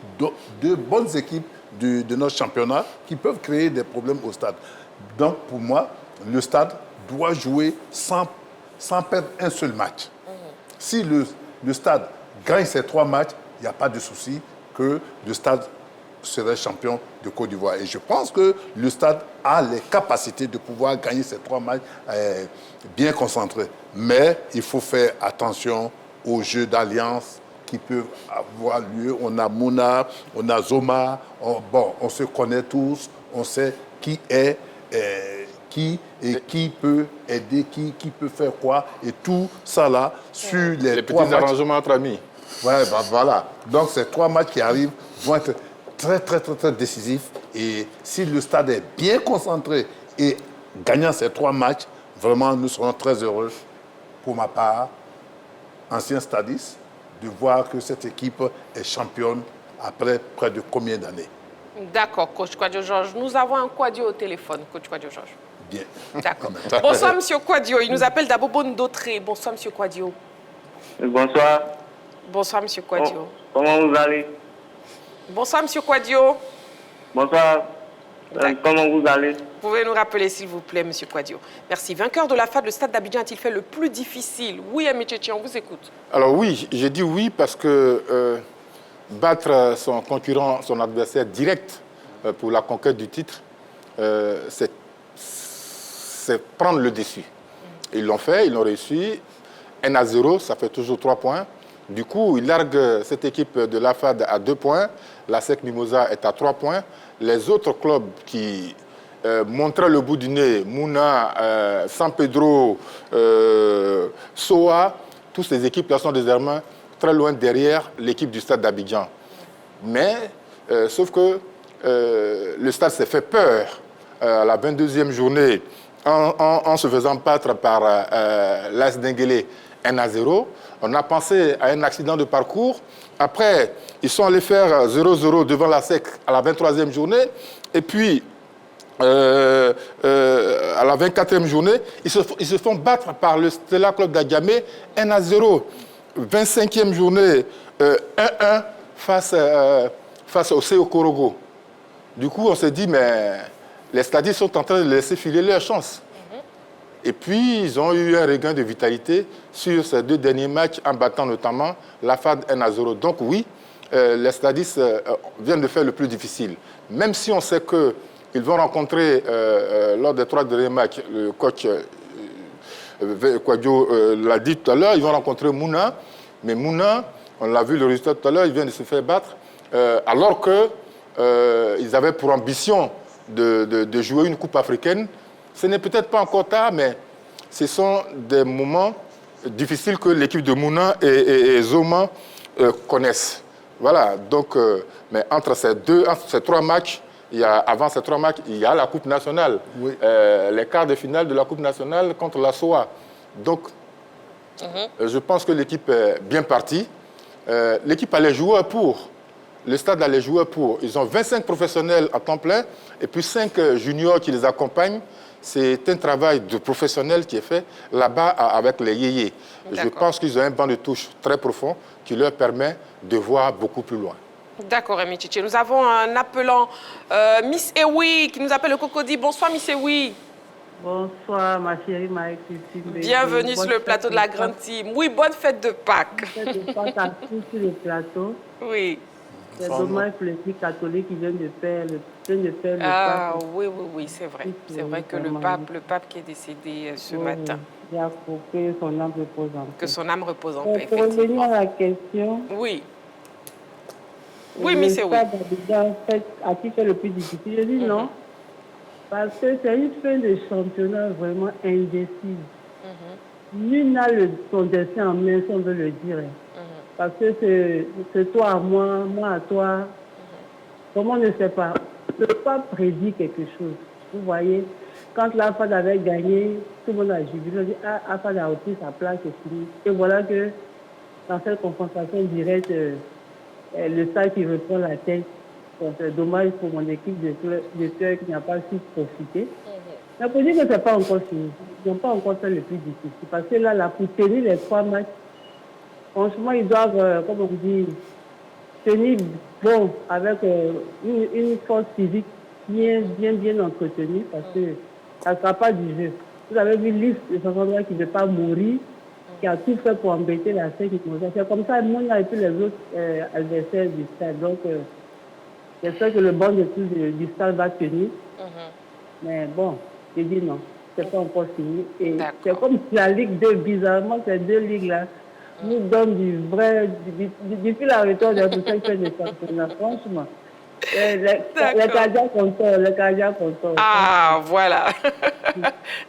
2 bonnes équipes de notre championnat qui peuvent créer des problèmes au Stade. Donc pour moi, le Stade doit jouer sans perdre un seul match. Si le Stade gagne ces 3 matchs, il n'y a pas de souci que le Stade serait champion de Côte d'Ivoire. Et je pense que le Stade a les capacités de pouvoir gagner ces 3 matchs bien concentrés. Mais il faut faire attention aux jeux d'alliance qui peuvent avoir lieu. On a Mouna, on a Zoma, on se connaît tous, on sait qui est qui et qui peut aider, qui peut faire quoi. Et tout ça là, sur les 3 petits matchs. arrangements entre amis. Ouais, voilà. Donc ces 3 matchs qui arrivent vont être très décisifs. Et si le Stade est bien concentré et gagnant ces 3 matchs, vraiment nous serons très heureux, pour ma part, ancien stadiste, de voir que cette équipe est championne après près de combien d'années? D'accord, coach Kouadio Georges. Nous avons un Kouadio au téléphone, coach Kouadio Georges. Bien. D'accord. Bonsoir, monsieur Kouadio. Il nous appelle d'Abobo Ndotré. Bonsoir, monsieur Kouadio. Bonsoir. Bonsoir, monsieur Kouadio. Comment vous allez? Bonsoir, monsieur Kouadio. Bonsoir. Comment vous allez? Vous pouvez nous rappeler, s'il vous plaît, monsieur Kouadio. Merci. Vainqueur de la FAD, le Stade d'Abidjan a-t-il fait le plus difficile? Oui, Emi Tchétché, on vous écoute. Alors oui, j'ai dit oui parce que battre son concurrent, son adversaire direct pour la conquête du titre, c'est prendre le dessus. Ils l'ont fait, ils l'ont réussi. 1-0, ça fait toujours 3 points. Du coup, ils larguent cette équipe de l'AFAD à 2 points. La SEC Mimosa est à 3 points. Les autres clubs qui montraient le bout du nez. Mouna, San Pedro, Soa, toutes ces équipes-là sont désormais très loin derrière l'équipe du stade d'Abidjan. Mais, sauf que le stade s'est fait peur à la 22e journée en se faisant battre par l'AS Denguélé 1-0. On a pensé à un accident de parcours. Après, ils sont allés faire 0-0 devant la SEC à la 23e journée. Et puis, à la 24e journée, ils se font battre par le Stella Club d'Adjamé 1-0. 25e journée, 1-1 face au CO Korogo. Du coup, on s'est dit, mais les stadistes sont en train de laisser filer leur chance. Et puis, ils ont eu un regain de vitalité sur ces 2 derniers matchs, en battant notamment la FAD 1-0. Donc oui, les stadistes viennent de faire le plus difficile. Même si on sait qu'ils vont rencontrer, lors des 3 derniers matchs, le coach Kwadjo l'a dit tout à l'heure, ils vont rencontrer Mouna. Mais Mouna, on l'a vu le résultat tout à l'heure, il vient de se faire battre, alors qu'ils avaient pour ambition de jouer une coupe africaine. Ce n'est peut-être pas encore tard, mais ce sont des moments difficiles que l'équipe de Mouna et Zoma connaissent. Voilà, donc, mais entre ces 3 matchs, avant ces 3 matchs, il y a la Coupe nationale, oui. Les quarts de finale de la Coupe nationale contre la SOA. Donc, je pense que l'équipe est bien partie. L'équipe a les joueurs pour. Le stade a les joueurs pour. Ils ont 25 professionnels à temps plein et puis 5 juniors qui les accompagnent. C'est un travail de professionnel qui est fait là-bas avec les yéyés. Je pense qu'ils ont un banc de touche très profond qui leur permet de voir beaucoup plus loin. D'accord, Rémi Tchitché. Nous avons un appelant, Miss Ewi, qui nous appelle le Cocody. Bonsoir, Miss Ewi. Bonsoir, ma chérie Marie-Christine. Bienvenue sur le plateau de la Grande Team. Oui, bonne fête de Pâques. Bonne fête de Pâques à tous sur le plateau. Oui. C'est dommage pour l'église catholique qui vient de faire le pape. Oui, c'est vrai. C'est vrai que le pape qui est décédé ce matin. Il a que son âme repose en paix. Que son âme repose en paix, pour revenir à la question. Oui. Oui, mais c'est oui. A-t-il fait le plus difficile? Je dis non. Parce que c'est une fin de championnat vraiment indécise. Nul n'a son destin en main, si on veut le dire. Parce que c'est toi à moi, moi à toi. Comment on ne sait pas? On ne peut pas prédire quelque chose. Vous voyez, quand la FAD avait gagné, tout le monde a jubilé. On dit, la FAD a repris sa place, c'est fini. Et voilà que dans cette confrontation directe, le stade qui reprend la tête. C'est dommage pour mon équipe de cœur qui n'a pas su profiter. Mais pour dire que ce n'est pas encore fini. Ils n'ont pas encore fait le plus difficile. Parce que là, pour tenir les 3 matchs, franchement, ils doivent, comme on dit, tenir bon avec une force physique bien entretenue parce que ça ne sera pas du jeu. Vous avez vu Lys de Saint-André qui ne veut pas mourir, qui a tout fait pour embêter la scène. C'est comme ça, moi, et puis les autres adversaires du stade. Donc, j'espère que le banc de tous du stade va tenir. Mais bon, je dis non, c'est pas encore fini. Et c'est comme si la Ligue 2, bizarrement, ces 2 ligues-là, nous donne du vrai, depuis la retour de la prochaine de championnat, franchement. Les cardiaques contents. Ah, voilà.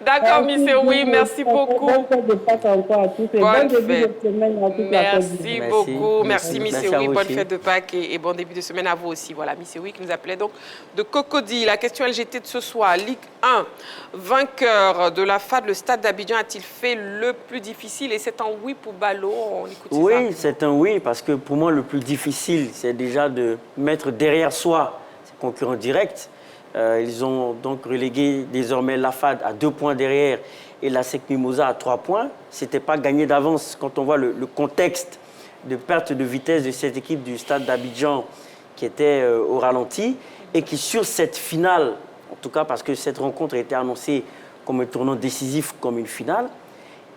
D'accord, Miss oui, merci beaucoup. Bonne fête de Pâques encore à tous. Bonne début de semaine à toute la Merci beaucoup. Merci, Miss oui. Bonne fête de Pâques et bon début de semaine à vous aussi. Voilà, Miss oui qui nous appelait donc de Cocody. La question LGT de ce soir. Ligue 1, vainqueur de la FAD, le stade d'Abidjan a-t-il fait le plus difficile? Et c'est un oui pour Balo. On écoute ça. Oui, c'est un oui parce que pour moi, le plus difficile, c'est déjà de mettre derrière soi ses concurrents directs. Ils ont donc relégué désormais la FAD à 2 points derrière et la SEC Mimosa à 3 points. Ce n'était pas gagné d'avance quand on voit le contexte de perte de vitesse de cette équipe du stade d'Abidjan qui était au ralenti et qui, sur cette finale, en tout cas parce que cette rencontre a été annoncée comme un tournant décisif, comme une finale,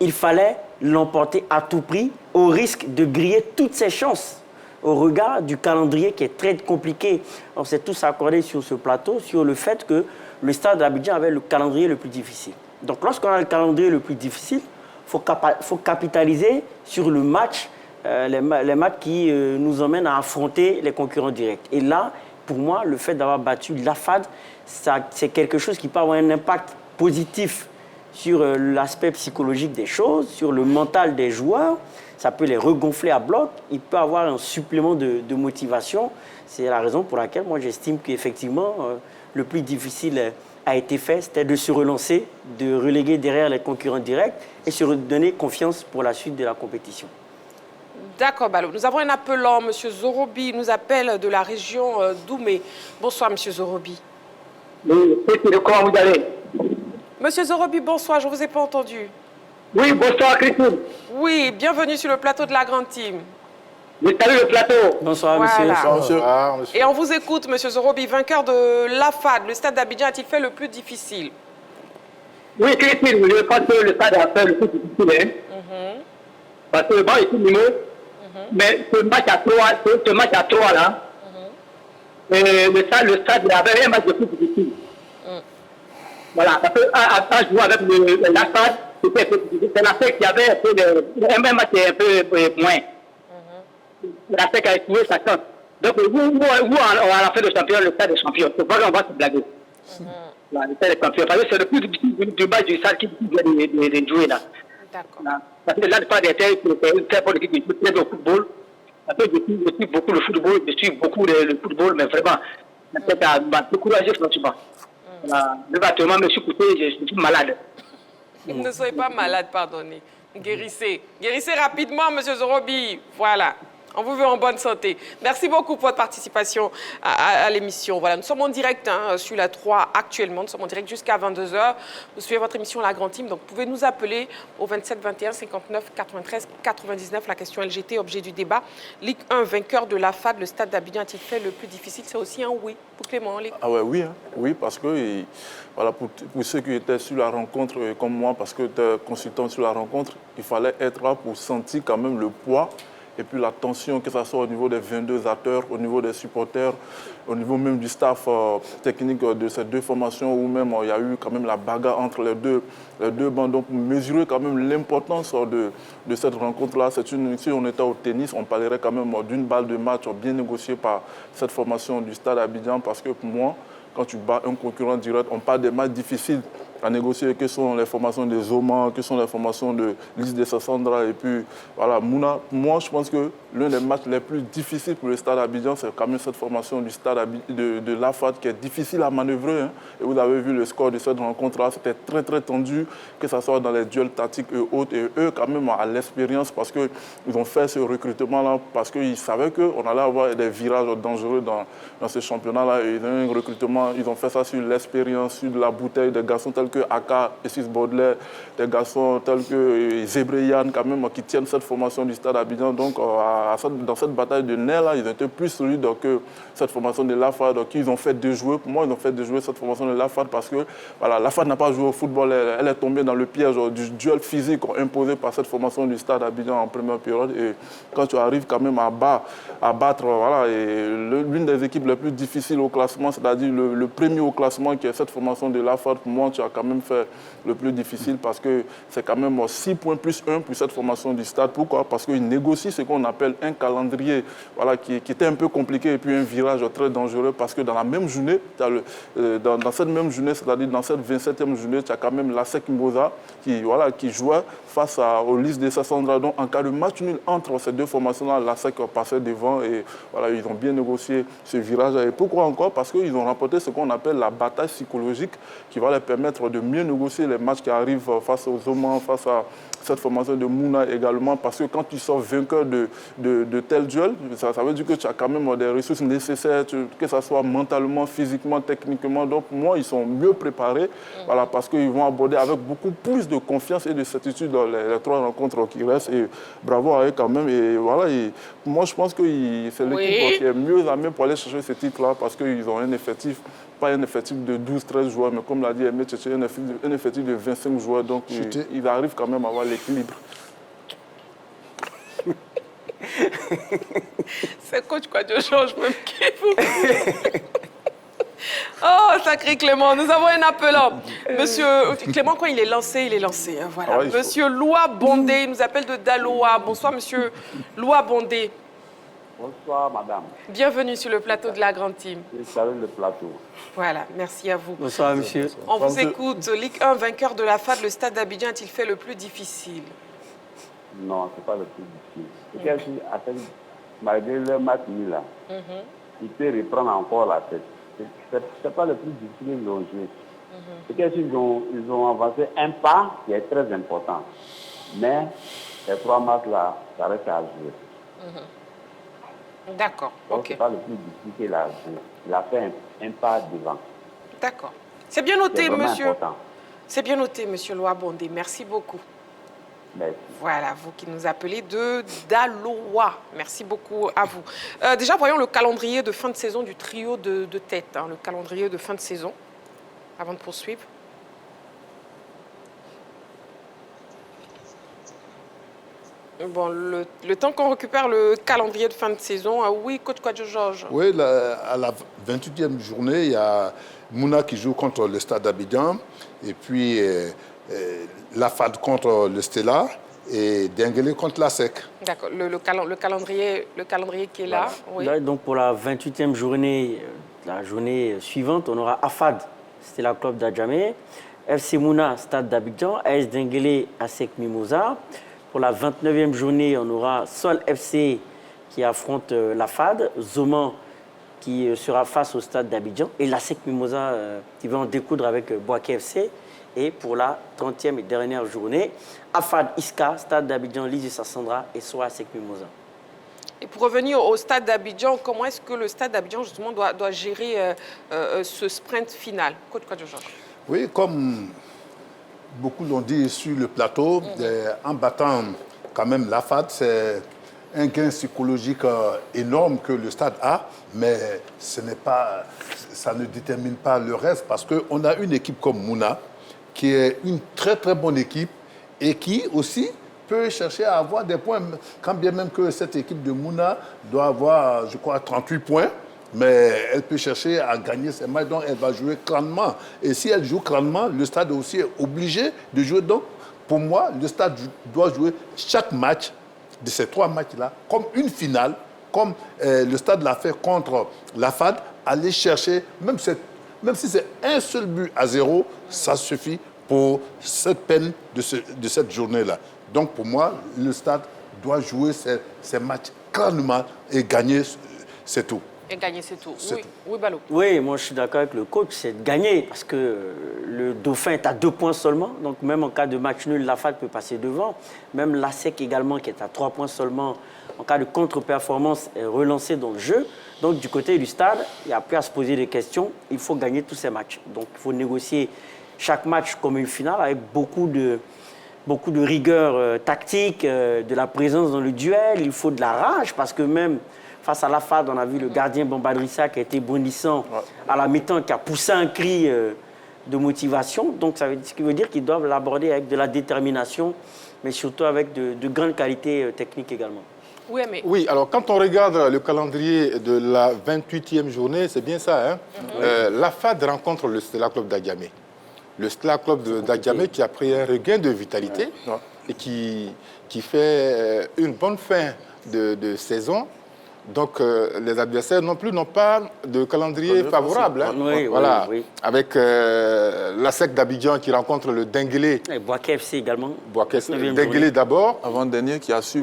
il fallait l'emporter à tout prix au risque de griller toutes ses chances au regard du calendrier qui est très compliqué. On s'est tous accordés sur ce plateau sur le fait que le stade d'Abidjan avait le calendrier le plus difficile. Donc lorsqu'on a le calendrier le plus difficile, il faut capitaliser sur le match, les matchs qui nous emmènent à affronter les concurrents directs. Et là, pour moi, le fait d'avoir battu l'AFAD, c'est quelque chose qui peut avoir un impact positif sur l'aspect psychologique des choses, sur le mental des joueurs. Ça peut les regonfler à bloc. Il peut avoir un supplément de motivation. C'est la raison pour laquelle moi j'estime qu'effectivement, le plus difficile a été fait, c'était de se relancer, de reléguer derrière les concurrents directs et se redonner confiance pour la suite de la compétition. D'accord, Balo. Nous avons un appelant, M. Zorobi, il nous appelle de la région d'Oumé. Bonsoir, M. Zorobi. Oui, comment vous allez? Monsieur Zorobi, bonsoir, je ne vous ai pas entendu. Oui, bonsoir, Christine. Oui, bienvenue sur le plateau de la Grande Team. Oui, salut le plateau. Bonsoir, voilà. monsieur. Bonsoir, monsieur. Et on vous écoute, M. Zorobi, vainqueur de l'AFAD. Le stade d'Abidjan a-t-il fait le plus difficile? Oui, Christine, je pense que le stade a fait le plus difficile. Parce que le banc est tout numéro. Mais ce match à 3 là, le stade avait un match de plus difficile. Voilà, parce qu'à jouer avec l'AFAD, c'est l'AFAD qui avait un match un peu moins. L'AFAD a joué sa chance. Donc, vous, à la fin de champion, le stade est champion. C'est pas qu'on va se blaguer. Là, le stade est champion. Parce que c'est le plus difficile du match du stade qui vient de jouer là. D'accord. Parce que là, le stade était une très bonne équipe, je suis très au football. Parce que je suis beaucoup le football, je suis beaucoup le football, mais vraiment, ça m'a découragé franchement. Actuellement, je suis coupé, je suis malade. Ne soyez pas malade, pardonnez. Guérissez. Guérissez rapidement, M. Zorobi. Voilà. On vous veut en bonne santé. Merci beaucoup pour votre participation à l'émission. Voilà, nous sommes en direct sur la 3 actuellement. Nous sommes en direct jusqu'à 22h. Vous suivez votre émission La Grande Team. Donc, vous pouvez nous appeler au 27 21 59 93 99. La question LGT, objet du débat. Ligue 1, vainqueur de l'AFAD. Le stade d'Abidjan a-t-il fait le plus difficile? C'est aussi un oui pour Clément. Ah ouais, oui, hein. Oui, parce que voilà, pour ceux qui étaient sur la rencontre comme moi, parce que tu es consultant sur la rencontre, il fallait être là pour sentir quand même le poids et puis la tension, que ce soit au niveau des 22 acteurs, au niveau des supporters, au niveau même du staff technique de ces deux formations, où même il y a eu quand même la bagarre entre les deux bandes. Donc, pour mesurer quand même l'importance de cette rencontre-là, si on était au tennis, on parlerait quand même d'une balle de match bien négociée par cette formation du stade Abidjan, parce que pour moi, quand tu bats un concurrent direct, on parle des matchs difficiles à négocier, que sont les formations des Oman, que sont les formations de Lys de Sassandra et puis voilà, Mouna. Moi, je pense que l'un des matchs les plus difficiles pour le stade Abidjan, c'est quand même cette formation du stade de l'AFAD qui est difficile à manœuvrer. Hein. Et vous avez vu le score de cette rencontre-là, c'était très très tendu, que ce soit dans les duels tactiques et autres. Et eux, quand même, à l'expérience, parce qu'ils ont fait ce recrutement-là, parce qu'ils savaient qu'on allait avoir des virages dangereux dans ce championnat-là. Et ils ont un recrutement, ils ont fait ça sur l'expérience, sur de la bouteille, des garçons tels que Aka et Sis Baudelaire, des garçons tels que Zébréyan, quand même, qui tiennent cette formation du stade Abidjan. Donc, dans cette bataille de nerfs-là, ils ont été plus solides que cette formation de l'AFAD. Donc, ils ont fait déjouer. Pour moi, ils ont fait déjouer cette formation de l'AFAD parce que voilà, l'AFAD n'a pas joué au football. Elle est tombée dans le piège du duel physique imposé par cette formation du stade Abidjan en première période. Et quand tu arrives quand même à battre voilà, l'une des équipes les plus difficiles au classement, c'est-à-dire le premier au classement qui est cette formation de l'AFAD, pour moi, tu as quand même fait le plus difficile parce que c'est quand même 6 points plus 1 pour cette formation du stade. Pourquoi? Parce qu'ils négocient ce qu'on appelle un calendrier voilà, qui était un peu compliqué et puis un virage très dangereux parce que dans la même journée, dans cette même journée, c'est-à-dire dans cette 27e journée, tu as quand même l'ASEC Mimosa qui jouait face au Lys de Sassandra. Donc en cas de match nul entre ces deux formations-là, l'ASEC passait devant et voilà, ils ont bien négocié ce virage. Et pourquoi encore? Parce qu'ils ont remporté ce qu'on appelle la bataille psychologique qui va leur permettre de mieux négocier les matchs qui arrivent face aux Oman, face à cette formation de Mouna également, parce que quand tu sors vainqueur de tel duel, ça veut dire que tu as quand même des ressources nécessaires, que ce soit mentalement, physiquement, techniquement. Donc, moi, ils sont mieux préparés, voilà, parce qu'ils vont aborder avec beaucoup plus de confiance et de certitude dans les 3 rencontres qui restent. Et bravo à eux quand même. Et voilà, moi, je pense que c'est l'équipe qui est mieux armée pour aller chercher ce titre-là, parce qu'ils ont un effectif, pas un effectif de 12-13 joueurs, mais comme l'a dit Aimé Tchétché, un effectif de 25 joueurs. Donc, ils arrivent quand même à avoir l'équilibre. C'est coach quoi, je change même qui. Oh, sacré Clément, nous avons un appelant. Monsieur Clément, quand il est lancé, hein, voilà. Ah ouais, Monsieur Loa Bondé, il nous appelle de Daloa. Bonsoir, monsieur Loa Bondé. Bonsoir, madame. Bienvenue sur le plateau de la Grande Team. Je salue le plateau. Voilà, merci à vous. Bonsoir, monsieur. On vous écoute. Ligue 1, vainqueur de la FAD, le Stade d'Abidjan a-t-il fait le plus difficile? Non, ce n'est pas le plus difficile. Malgré le match nul là, il peut reprendre encore la tête. Ce n'est pas le plus difficile qu'ils ont joué. C'est qu'ils ont avancé un pas qui est très important. Mais les 3 matchs là, ça reste à jouer. D'accord, ok. Ce n'est pas le plus difficile qu'il a joué. Il a fait un pas devant. D'accord. C'est bien noté, monsieur. Important. C'est bien noté, monsieur Loabondé. Merci beaucoup. Merci. Voilà, vous qui nous appelez de Daloa. Merci beaucoup à vous. Déjà, voyons le calendrier de fin de saison du trio de tête. Le calendrier de fin de saison, avant de poursuivre. Bon, le temps qu'on récupère le calendrier de fin de saison, oui, coach Kwadjo Georges. Oui, à la 28e journée, il y a Mouna qui joue contre le Stade d'Abidjan, et puis la FAD contre le Stella, et Denguele contre la SEC. D'accord, le calendrier qui est là. Oui. Là, donc pour la 28e journée, la journée suivante, on aura AFAD, Stella Club d'Adjamé, FC Mouna, Stade d'Abidjan, AS Denguele, ASEC Mimosa. Pour la 29e journée, on aura Sol FC qui affronte la FAD, Zoman qui sera face au Stade d'Abidjan et l'ASEC Mimosa qui va en découdre avec Boaké FC. Et pour la 30e et dernière journée, AFAD Iska, Stade d'Abidjan, Lise Sassandra et soit ASEC Mimosa. Et pour revenir au Stade d'Abidjan, comment est-ce que le Stade d'Abidjan justement doit gérer ce sprint final? Coach Kwadjo Georges. Oui, comme beaucoup l'ont dit sur le plateau, en battant quand même la FAD, c'est un gain psychologique énorme que le Stade a, mais ça ne détermine pas le reste parce qu'on a une équipe comme Mouna, qui est une très très bonne équipe et qui aussi peut chercher à avoir des points, quand bien même que cette équipe de Mouna doit avoir, je crois, 38 points. Mais elle peut chercher à gagner ses matchs, donc elle va jouer crânement. Et si elle joue crânement, le Stade aussi est obligé de jouer. Donc, pour moi, le Stade doit jouer chaque match de ces 3 matchs-là comme une finale, comme le Stade l'a fait contre la FAD, aller chercher, même si c'est un seul but à 0, ça suffit pour cette peine de cette journée-là. Donc, pour moi, le Stade doit jouer ces matchs crânement et gagner, c'est tout. Et gagner, c'est tout. Oui, Balo. Oui, moi je suis d'accord avec le coach, c'est de gagner parce que le Dauphin est à 2 points seulement. Donc même en cas de match nul, la FAD peut passer devant. Même la SEC également qui est à 3 points seulement. En cas de contre-performance, est relancée dans le jeu. Donc du côté du Stade, il n'y a plus à se poser des questions. Il faut gagner tous ces matchs. Donc il faut négocier chaque match comme une finale avec beaucoup de rigueur tactique, de la présence dans le duel. Il faut de la rage parce que même face à la FAD, on a vu le gardien Bombadrissa qui a été bondissant à la mi-temps, qui a poussé un cri de motivation. Donc, ce qui veut dire qu'ils doivent l'aborder avec de la détermination, mais surtout avec de grandes qualités techniques également. Oui, alors quand on regarde le calendrier de la 28e journée, c'est bien ça. Hein? La FAD rencontre le Stella Club d'Adjamé. Le Stella Club d'Adjamé qui a pris un regain de vitalité et qui fait une bonne fin de saison. Donc, les adversaires non plus n'ont pas de calendrier favorable. Hein. Oui, voilà. oui. Avec la SEC d'Abidjan qui rencontre le Denguele. Et Boaké FC également. Denguele d'abord. Avant-dernier qui a su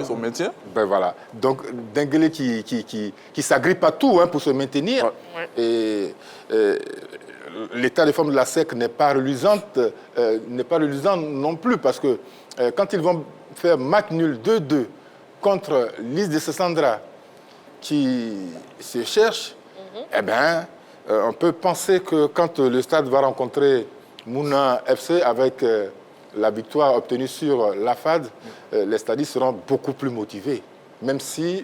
son maintien. Ben voilà. Donc, Denguele qui s'agrippe à tout pour se maintenir. Et l'état de forme de la SEC n'est pas reluisant non plus parce que quand ils vont faire match nul 2-2 contre Lise de Sassandra, qui se cherche, eh bien, on peut penser que quand le Stade va rencontrer Mouna FC avec la victoire obtenue sur la FAD, les stadistes seront beaucoup plus motivés, même si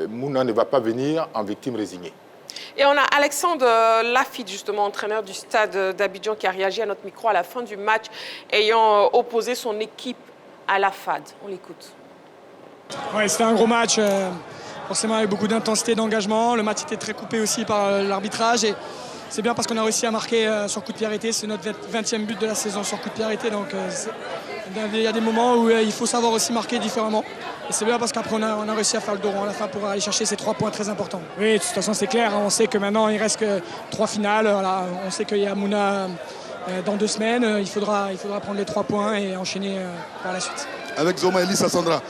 Mouna ne va pas venir en victime résignée. Et on a Alexandre Lafitte, justement, entraîneur du Stade d'Abidjan, qui a réagi à notre micro à la fin du match, ayant opposé son équipe à la FAD. On l'écoute. Ouais, c'était un gros match, forcément avec beaucoup d'intensité, d'engagement. Le match était très coupé aussi par l'arbitrage et c'est bien parce qu'on a réussi à marquer sur coup de pied arrêté. C'est notre 20e but de la saison sur coup de pied arrêté, donc Il y a des moments où il faut savoir aussi marquer différemment. Et c'est bien parce qu'après, on a réussi à faire le dos rond à la fin pour aller chercher ces 3 points très importants. Oui, de toute façon, c'est clair. On sait que maintenant, il reste que 3 finales. Voilà. On sait qu'il y a Mouna dans 2 semaines. Il faudra prendre les 3 points et enchaîner par la suite. Avec Zoma et Lisa Sandra.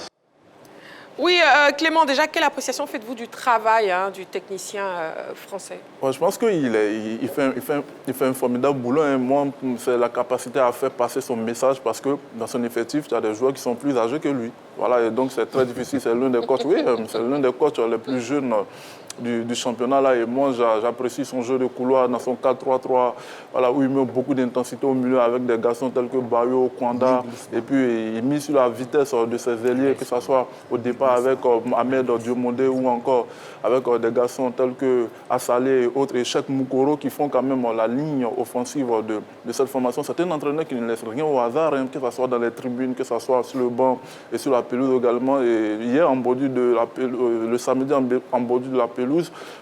Oui, Clément, déjà, quelle appréciation faites-vous du travail du technicien français? Je pense qu'il fait un formidable boulot. Hein. Moi, c'est la capacité à faire passer son message parce que dans son effectif, il y a des joueurs qui sont plus âgés que lui. Voilà, et donc c'est très difficile. C'est l'un des coachs, c'est l'un des coachs les plus jeunes du championnat là, et moi j'apprécie son jeu de couloir dans son 4-3-3, voilà, où il met beaucoup d'intensité au milieu avec des garçons tels que Bayo, Kwanda, et puis il mise sur la vitesse de ses ailiers, que ce soit au départ avec Ahmed Diomondé ou encore avec des garçons tels que Assalé et autres, et Cheikh Moukoro qui font quand même la ligne offensive de cette formation. C'est un entraîneur qui ne laisse rien au hasard, hein, que ce soit dans les tribunes, que ce soit sur le banc et sur la pelouse également. Et hier, en bordure de la pelouse, le samedi en bordure de la pelouse,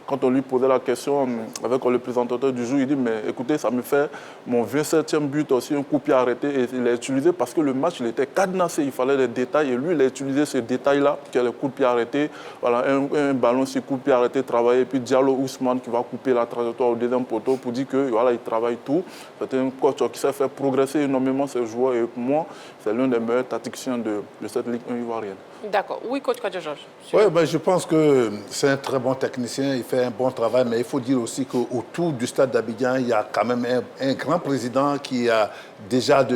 quand on lui posait la question avec le présentateur du jour, il dit mais écoutez, ça me fait mon 27e but aussi, un coup de pied arrêté, et il l'a utilisé parce que le match il était cadenassé, il fallait des détails, et lui il a utilisé ce détail-là, qui est le coup de pied arrêté, voilà, un ballon sur coup de pied arrêté travaillé, et puis Diallo Ousmane qui va couper la trajectoire au deuxième poteau pour dire que voilà, il travaille tout. C'est un coach qui sait faire progresser énormément ses joueurs, et pour moi c'est l'un des meilleurs tacticiens de cette Ligue 1 ivoirienne. D'accord. Oui, coach Georges. Oui, je pense que c'est un très bon technicien, il fait un bon travail, mais il faut dire aussi qu'autour du stade d'Abidjan, il y a quand même un grand président qui a déjà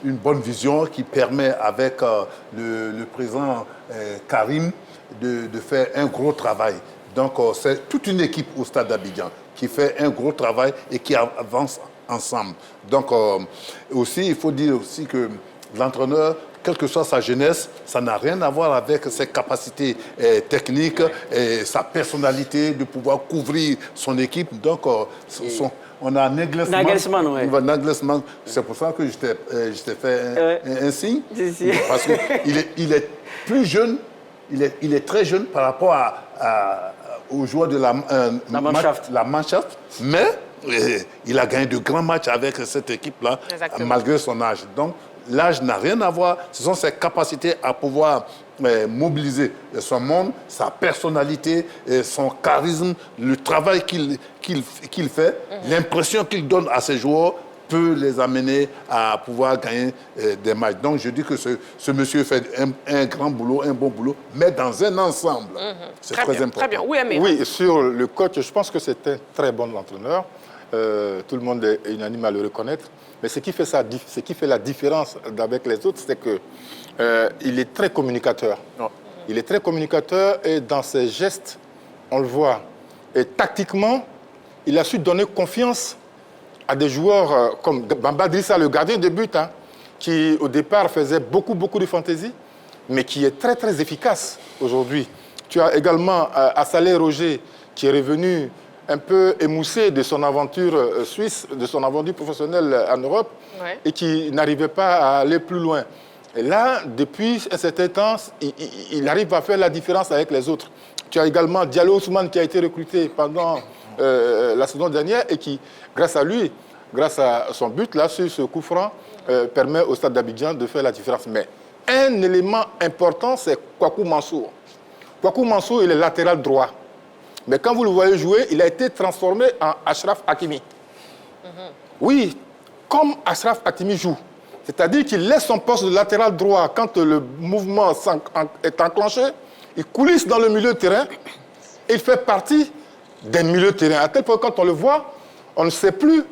une bonne vision, qui permet avec le président Karim de faire un gros travail. Donc c'est toute une équipe au stade d'Abidjan qui fait un gros travail et qui avance ensemble. Donc aussi, il faut dire aussi que l'entraîneur, quelle que soit sa jeunesse, ça n'a rien à voir avec ses capacités techniques et sa personnalité de pouvoir couvrir son équipe. Donc, on a Nagelsmann. C'est pour ça que je t'ai fait un signe. Parce qu'il est plus jeune, il est très jeune par rapport aux joueurs de la Mannschaft, mais il a gagné de grands matchs avec cette équipe-là, malgré son âge. Donc, l'âge n'a rien à voir, ce sont ses capacités à pouvoir mobiliser son monde, sa personnalité, son charisme, le travail qu'il fait, l'impression qu'il donne à ses joueurs peut les amener à pouvoir gagner des matchs. Donc je dis que ce monsieur fait un grand boulot, un bon boulot, mais dans un ensemble. C'est très important. Très bien. Oui, sur le coach, je pense que c'est un très bon entraîneur. Tout le monde est unanime à le reconnaître. Mais ce qui fait la différence avec les autres, c'est qu'il est très communicateur. Il est très communicateur et dans ses gestes, on le voit. Et tactiquement, il a su donner confiance à des joueurs comme Bamba Drissa, le gardien de but, hein, qui au départ faisait beaucoup de fantaisie, mais qui est très très efficace aujourd'hui. Tu as également Assalé Roger, qui est revenu un peu émoussé de son aventure suisse, de son aventure professionnelle en Europe, et qui n'arrivait pas à aller plus loin. Et là, depuis un certain temps, il arrive à faire la différence avec les autres. Tu as également Diallo Ousmane qui a été recruté pendant la saison dernière et qui, grâce à lui, grâce à son but là, sur ce coup franc, permet au stade d'Abidjan de faire la différence. Mais un élément important, c'est Kwaku Mansour. Kwaku Mansour, il est latéral droit. Mais quand vous le voyez jouer, il a été transformé en Achraf Hakimi. Oui, comme Achraf Hakimi joue. C'est-à-dire qu'il laisse son poste de latéral droit quand le mouvement est enclenché, il coulisse dans le milieu de terrain, il fait partie des milieux de terrain. À tel point quand on le voit, on ne sait plus,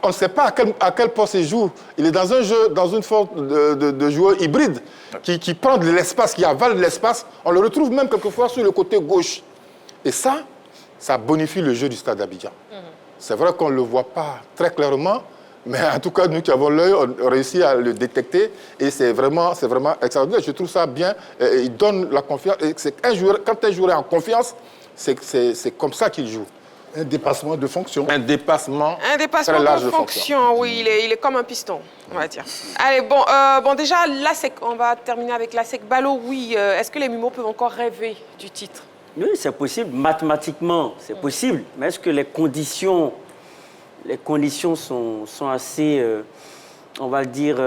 on ne sait pas à quel poste il joue. Il est dans un jeu, dans une forme de joueur hybride qui prend de l'espace, qui avale de l'espace. On le retrouve même quelquefois sur le côté gauche. Et ça bonifie le jeu du stade d'Abidjan. C'est vrai qu'on ne le voit pas très clairement, mais en tout cas, nous qui avons l'œil, on réussit à le détecter et c'est vraiment extraordinaire. Je trouve ça bien. Il donne la confiance. Quand un joueur est en confiance, c'est comme ça qu'il joue. Un dépassement de fonction. Un dépassement de fonction, oui, il est comme un piston, on va dire. Allez, bon, déjà, l'ASEC, on va terminer avec l'ASEC Ballot. Oui, est-ce que les Mimos peuvent encore rêver du titre? Oui, c'est possible. Mathématiquement, c'est possible. Mais est-ce que les conditions sont assez on va le dire,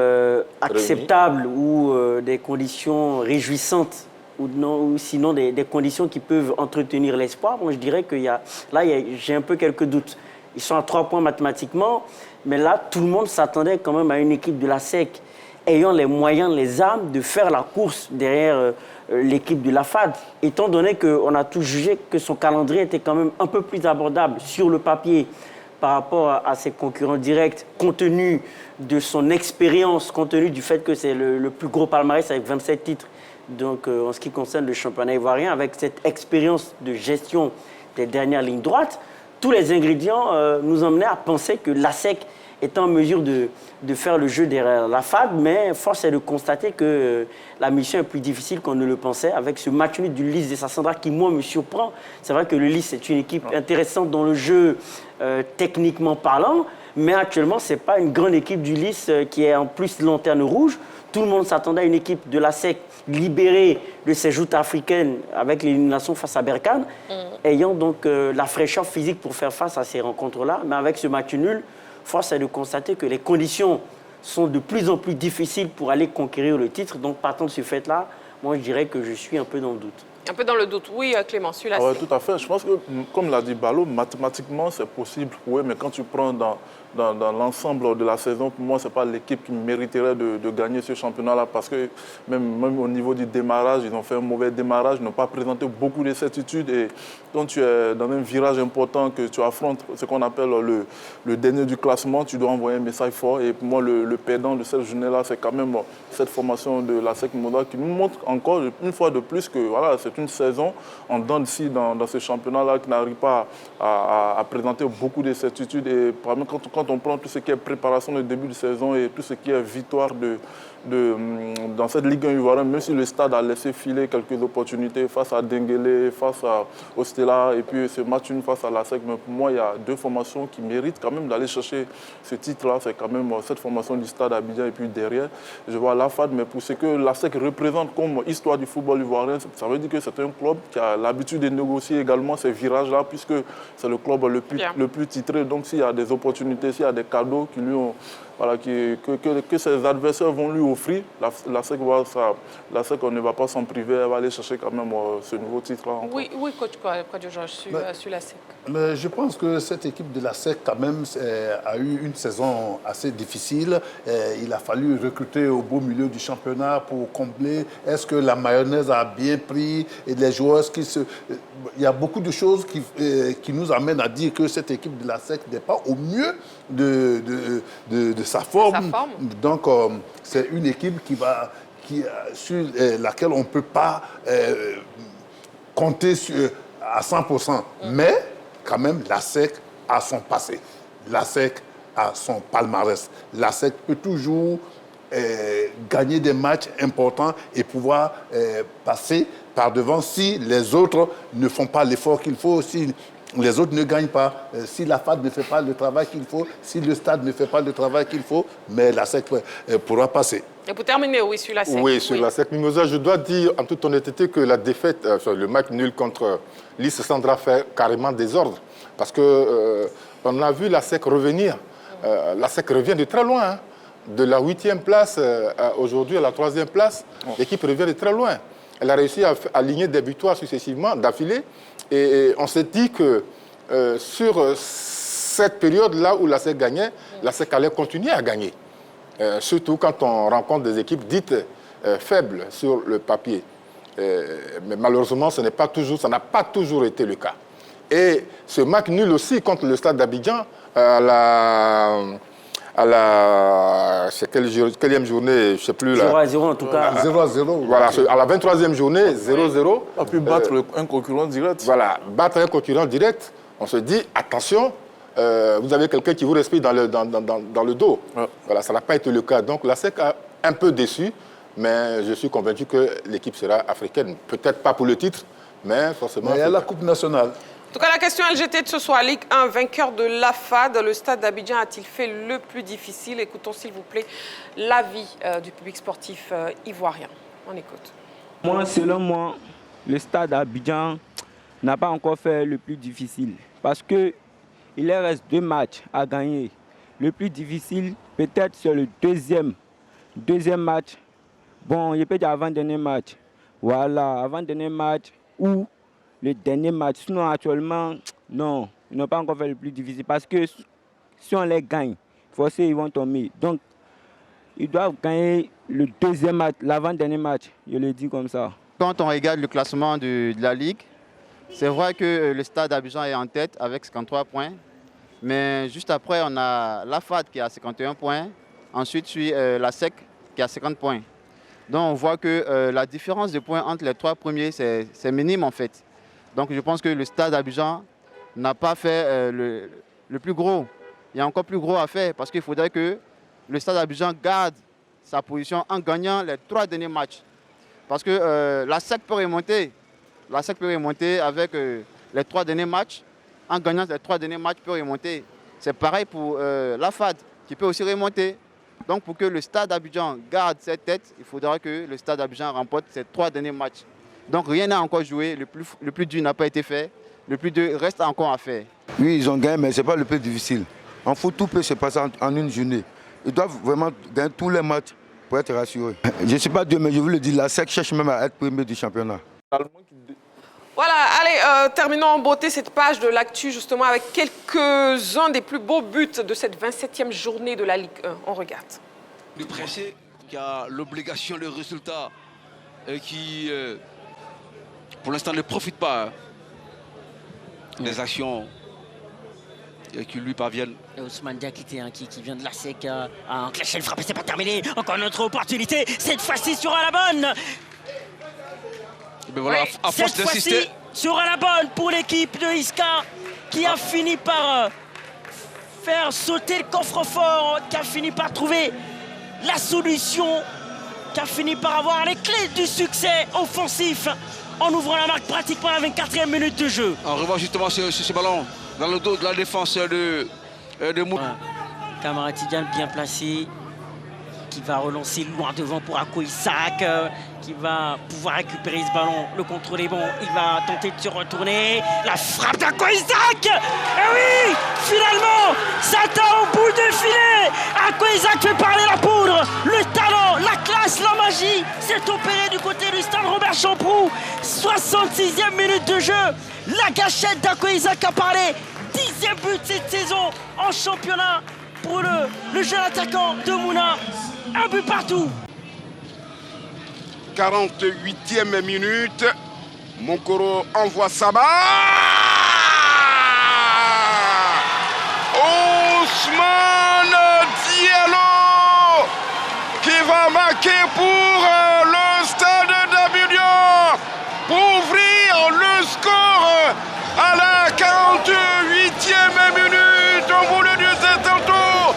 acceptables ou des conditions réjouissantes ou sinon des conditions qui peuvent entretenir l'espoir, moi je dirais que j'ai un peu quelques doutes. Ils sont à 3 points mathématiquement, mais là, tout le monde s'attendait quand même à une équipe de la SEC ayant les moyens, les armes de faire la course derrière l'équipe de la FAD, étant donné qu'on a tous jugé que son calendrier était quand même un peu plus abordable sur le papier par rapport à ses concurrents directs, compte tenu de son expérience, compte tenu du fait que c'est le plus gros palmarès avec 27 titres. Donc, en ce qui concerne le championnat ivoirien, avec cette expérience de gestion des dernières lignes droites, tous les ingrédients nous emmenaient à penser que l'ASEC était en mesure de faire le jeu derrière la FAD, mais force est de constater que la mission est plus difficile qu'on ne le pensait, avec ce match nul du Lys de Sassandra qui, moi, me surprend. C'est vrai que le Lys est une équipe intéressante dans le jeu, techniquement parlant, mais actuellement, ce n'est pas une grande équipe du Lys qui est en plus lanterne rouge. Tout le monde s'attendait à une équipe de la SEC libérée de ses joutes africaines avec l'élimination face à Berkane, ayant donc la fraîcheur physique pour faire face à ces rencontres-là. Mais avec ce match nul, force est de constater que les conditions sont de plus en plus difficiles pour aller conquérir le titre. Donc, partant de ce fait-là, moi, je dirais que je suis un peu dans le doute. Un peu dans le doute, oui, Clément, celui-là. Oui, tout à fait. Je pense que, comme l'a dit Balo, mathématiquement, c'est possible, oui, mais quand tu prends dans l'ensemble de la saison, pour moi, ce n'est pas l'équipe qui mériterait de gagner ce championnat-là, parce que même au niveau du démarrage, ils ont fait un mauvais démarrage, ils n'ont pas présenté beaucoup de certitudes. Et quand tu es dans un virage important, que tu affrontes ce qu'on appelle le dernier du classement, tu dois envoyer un message fort. Et pour moi, le perdant de cette journée-là, c'est quand même cette formation de la SEC Moda qui nous montre encore une fois de plus que voilà, c'est une saison en dents de scie dans ce championnat-là qui n'arrive pas à présenter beaucoup de certitudes. Et quand on prend tout ce qui est préparation de début de saison et tout ce qui est victoire dans cette Ligue 1 ivoirienne, même si le stade a laissé filer quelques opportunités face à Denguele, face à Ostela et puis ce match une face à la SEC, mais pour moi, il y a 2 formations qui méritent quand même d'aller chercher ce titre-là. C'est quand même cette formation du stade Abidjan et puis derrière, je vois la FAD, mais pour ce que la SEC représente comme histoire du football ivoirien, ça veut dire que c'est un club qui a l'habitude de négocier également ces virages-là, puisque c'est le club le plus titré. Donc s'il y a des opportunités, s'il y a des cadeaux qui lui ont, voilà, que ses adversaires vont lui offrir, la SEC, on ne va pas s'en priver, elle va aller chercher quand même ce nouveau titre-là. Oui, coach Georges, sur la SEC. Mais je pense que cette équipe de la SEC, quand même, a eu une saison assez difficile. Il a fallu recruter au beau milieu du championnat pour combler. Est-ce que la mayonnaise a bien pris et les joueurs Il y a beaucoup de choses qui nous amènent à dire que cette équipe de la SEC n'est pas au mieux de sa forme. Donc, c'est une équipe sur laquelle on ne peut pas compter à 100%. Mais, quand même, la SEC a son passé. La SEC a son palmarès. La SEC peut toujours gagner des matchs importants et pouvoir passer par devant si les autres ne font pas l'effort qu'il faut, si les autres ne gagnent pas, si la FAD ne fait pas le travail qu'il faut, si le stade ne fait pas le travail qu'il faut, mais la SEC pourra passer. Et pour terminer, oui, sur la SEC. Oui, sur la SEC Mimosa, je dois dire en toute honnêteté que la défaite, le match nul contre Lys Sassandra fait carrément désordre. Parce qu'on a vu la SEC revenir. La SEC revient de très loin. Hein. De la 8e place aujourd'hui à la 3e place, l'équipe revient de très loin. Elle a réussi à aligner des victoires successivement, d'affilée. Et on s'est dit que sur cette période-là où la SEC gagnait, la SEC allait continuer à gagner. Surtout quand on rencontre des équipes dites faibles sur le papier. Mais malheureusement, ça n'a pas toujours été le cas. Et ce match nul aussi contre le stade d'Abidjan, c'est quelle journée, je ne sais plus. 0-0 en tout cas. 0-0. Voilà, à la 23e journée, 0-0. On a pu battre un concurrent direct. Voilà, battre un concurrent direct. On se dit, attention, vous avez quelqu'un qui vous respire dans le dos. Ouais. Voilà, ça n'a pas été le cas. Donc la SEC a un peu déçu, mais je suis convaincu que l'équipe sera africaine. Peut-être pas pour le titre, mais forcément... Mais il y a la Coupe nationale. En tout cas, la question LGT de ce soir, Ligue 1, vainqueur de l'AFAD, le stade d'Abidjan a-t-il fait le plus difficile? Écoutons s'il vous plaît l'avis du public sportif ivoirien. On écoute. Moi, selon moi, le stade d'Abidjan n'a pas encore fait le plus difficile parce qu'il reste 2 matchs à gagner. Le plus difficile, peut-être c'est le deuxième match. Bon, je peux dire avant-dernier match. Voilà, avant-dernier match ou le dernier match. Sinon, actuellement, non, ils n'ont pas encore fait le plus difficile parce que si on les gagne, forcément, ils vont tomber. Donc, ils doivent gagner le deuxième match, l'avant-dernier match. Je le dis comme ça. Quand on regarde le classement de la Ligue, c'est vrai que le Stade Abidjan est en tête avec 53 points. Mais juste après, on a l'AFAD qui a 51 points. Ensuite, suit la SEC qui a 50 points. Donc on voit que la différence de points entre les 3 premiers, c'est minime en fait. Donc je pense que le Stade Abidjan n'a pas fait le plus gros. Il y a encore plus gros à faire parce qu'il faudrait que le Stade Abidjan garde sa position en gagnant les 3 derniers matchs. Parce que la SEC peut remonter. La SEC peut remonter avec les 3 derniers matchs. En gagnant les 3 derniers matchs, peut remonter. C'est pareil pour l'AFAD qui peut aussi remonter. Donc pour que le Stade Abidjan garde cette tête, il faudra que le Stade Abidjan remporte ces 3 derniers matchs. Donc rien n'a encore joué, le plus dur n'a pas été fait, le plus dur reste encore à faire. Oui, ils ont gagné, mais ce n'est pas le plus difficile. En foot, tout peut se passer en une journée. Ils doivent vraiment gagner tous les matchs pour être rassurés. Je ne suis pas Dieu, mais je vous le dis, la SEC cherche même à être premier du championnat. Voilà, allez, terminons en beauté cette page de l'actu justement avec quelques-uns des plus beaux buts de cette 27e journée de la Ligue 1. On regarde. Le pressé qui a l'obligation, le résultat qui, pour l'instant, ne profite pas des actions qui lui parviennent. Et Ousmane Diakité qui vient de la SEC a enclenché le frappe et c'est pas terminé. Encore une autre opportunité, cette fois-ci sera la bonne. Mais voilà, oui, à force d'insister, cette fois-ci sera la bonne pour l'équipe de Isca qui a fini par faire sauter le coffre-fort, qui a fini par trouver la solution, qui a fini par avoir les clés du succès offensif en ouvrant la marque pratiquement à la 24e minute de jeu. On revoit justement ce ballon dans le dos de la défense de Mouna. Camara Tidiane bien placé, qui va relancer loin devant pour Ako Isaac, qui va pouvoir récupérer ce ballon. Le contrôle est bon, il va tenter de se retourner. La frappe d'Ako Isaac. Et oui, finalement, ça t'a au bout du filet. Ako Isaac fait parler la poudre. Le talent, la classe, la magie s'est opéré du côté du stade Robert Champroux. 66e minute de jeu. La gâchette d'Ako Isaac a parlé. 10e but cette saison en championnat pour le jeune attaquant de Mouna. Un but partout. 48e minute. Moukoro envoie Saba. Ousmane Diallo qui va marquer pour le Stade d'Abidjan pour ouvrir le score à la 48e minute. On vous le disait tantôt.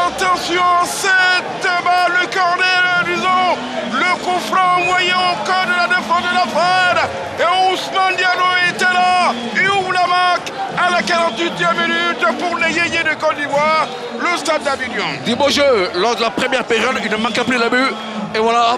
Attention, cette balle, le corner, disons, le coup franc envoyé au corps de la défense de la FAD. Et Ousmane Diallo était là. Il ouvre la marque à la 48e minute pour les Yéyés de Côte d'Ivoire, le Stade d'Abidjan. Du beau jeu lors de la première période, il ne manquait plus le but. Et voilà.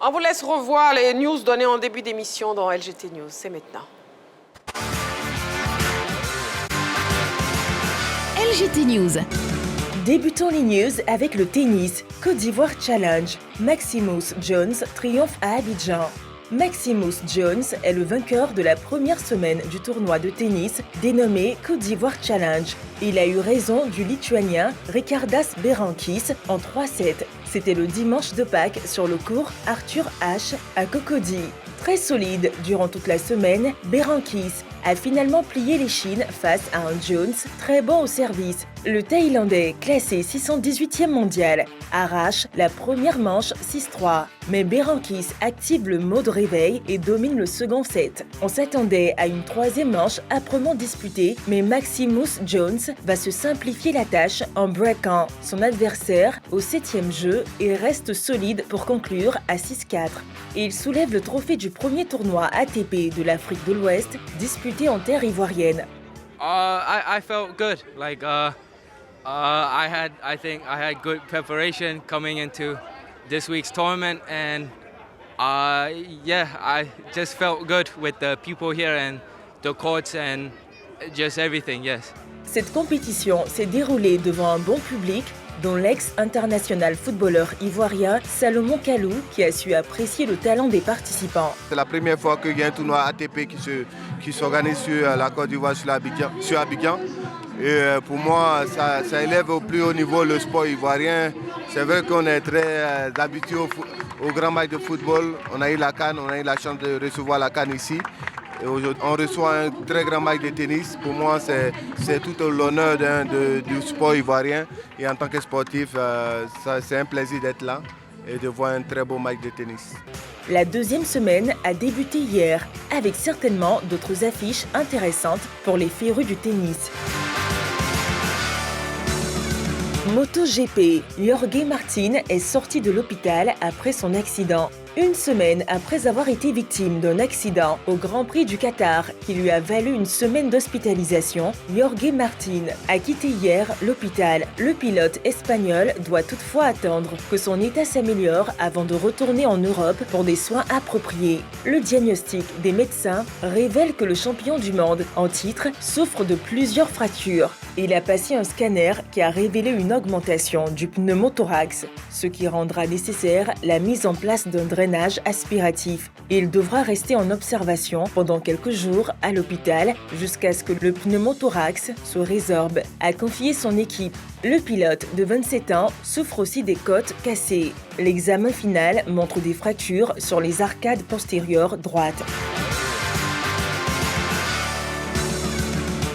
On vous laisse revoir les news données en début d'émission dans LGT News. C'est maintenant. LGT News. Débutons les news avec le tennis. Côte d'Ivoire Challenge. Maximus Jones triomphe à Abidjan. Maximus Jones est le vainqueur de la première semaine du tournoi de tennis dénommé Côte d'Ivoire Challenge. Il a eu raison du Lituanien Ričardas Berankis en 3-7. C'était le dimanche de Pâques sur le court Arthur H à Cocody. Très solide durant toute la semaine, Berankis a finalement plié les chines face à un Jones très bon au service. Le Thaïlandais, classé 618e mondial, arrache la première manche 6-3. Mais Berankis active le mode réveil et domine le second set. On s'attendait à une troisième manche âprement disputée, mais Maximus Jones va se simplifier la tâche en breakant son adversaire au 7e jeu et reste solide pour conclure à 6-4. Il soulève le trophée du premier tournoi ATP de l'Afrique de l'Ouest disputé en terre ivoirienne. I felt good. I think I had good preparation coming into this week's tournament, and I just felt good with the people here and the courts and just everything. Yes. Cette compétition s'est déroulée devant un bon public, dont l'ex-international footballeur ivoirien Salomon Kalou, qui a su apprécier le talent des participants. C'est la première fois qu'il y a un tournoi ATP qui s'organise sur la Côte d'Ivoire, sur Abidjan. Et pour moi, ça élève au plus haut niveau le sport ivoirien. C'est vrai qu'on est très habitué au grand match de football. On a eu la CAN, on a eu la chance de recevoir la CAN ici. Et on reçoit un très grand match de tennis. Pour moi, c'est tout l'honneur du sport ivoirien. Et en tant que sportif, c'est un plaisir d'être là et de voir un très beau match de tennis. La deuxième semaine a débuté hier, avec certainement d'autres affiches intéressantes pour les férus du tennis. MotoGP, Jorge Martin est sorti de l'hôpital après son accident. Une semaine après avoir été victime d'un accident au Grand Prix du Qatar qui lui a valu une semaine d'hospitalisation, Jorge Martin a quitté hier l'hôpital. Le pilote espagnol doit toutefois attendre que son état s'améliore avant de retourner en Europe pour des soins appropriés. Le diagnostic des médecins révèle que le champion du monde en titre souffre de plusieurs fractures. Il a passé un scanner qui a révélé une augmentation du pneumothorax, ce qui rendra nécessaire la mise en place d'un drainage aspiratif. Il devra rester en observation pendant quelques jours à l'hôpital jusqu'à ce que le pneumothorax se résorbe, a confié son équipe. Le pilote de 27 ans souffre aussi des côtes cassées. L'examen final montre des fractures sur les arcades postérieures droites.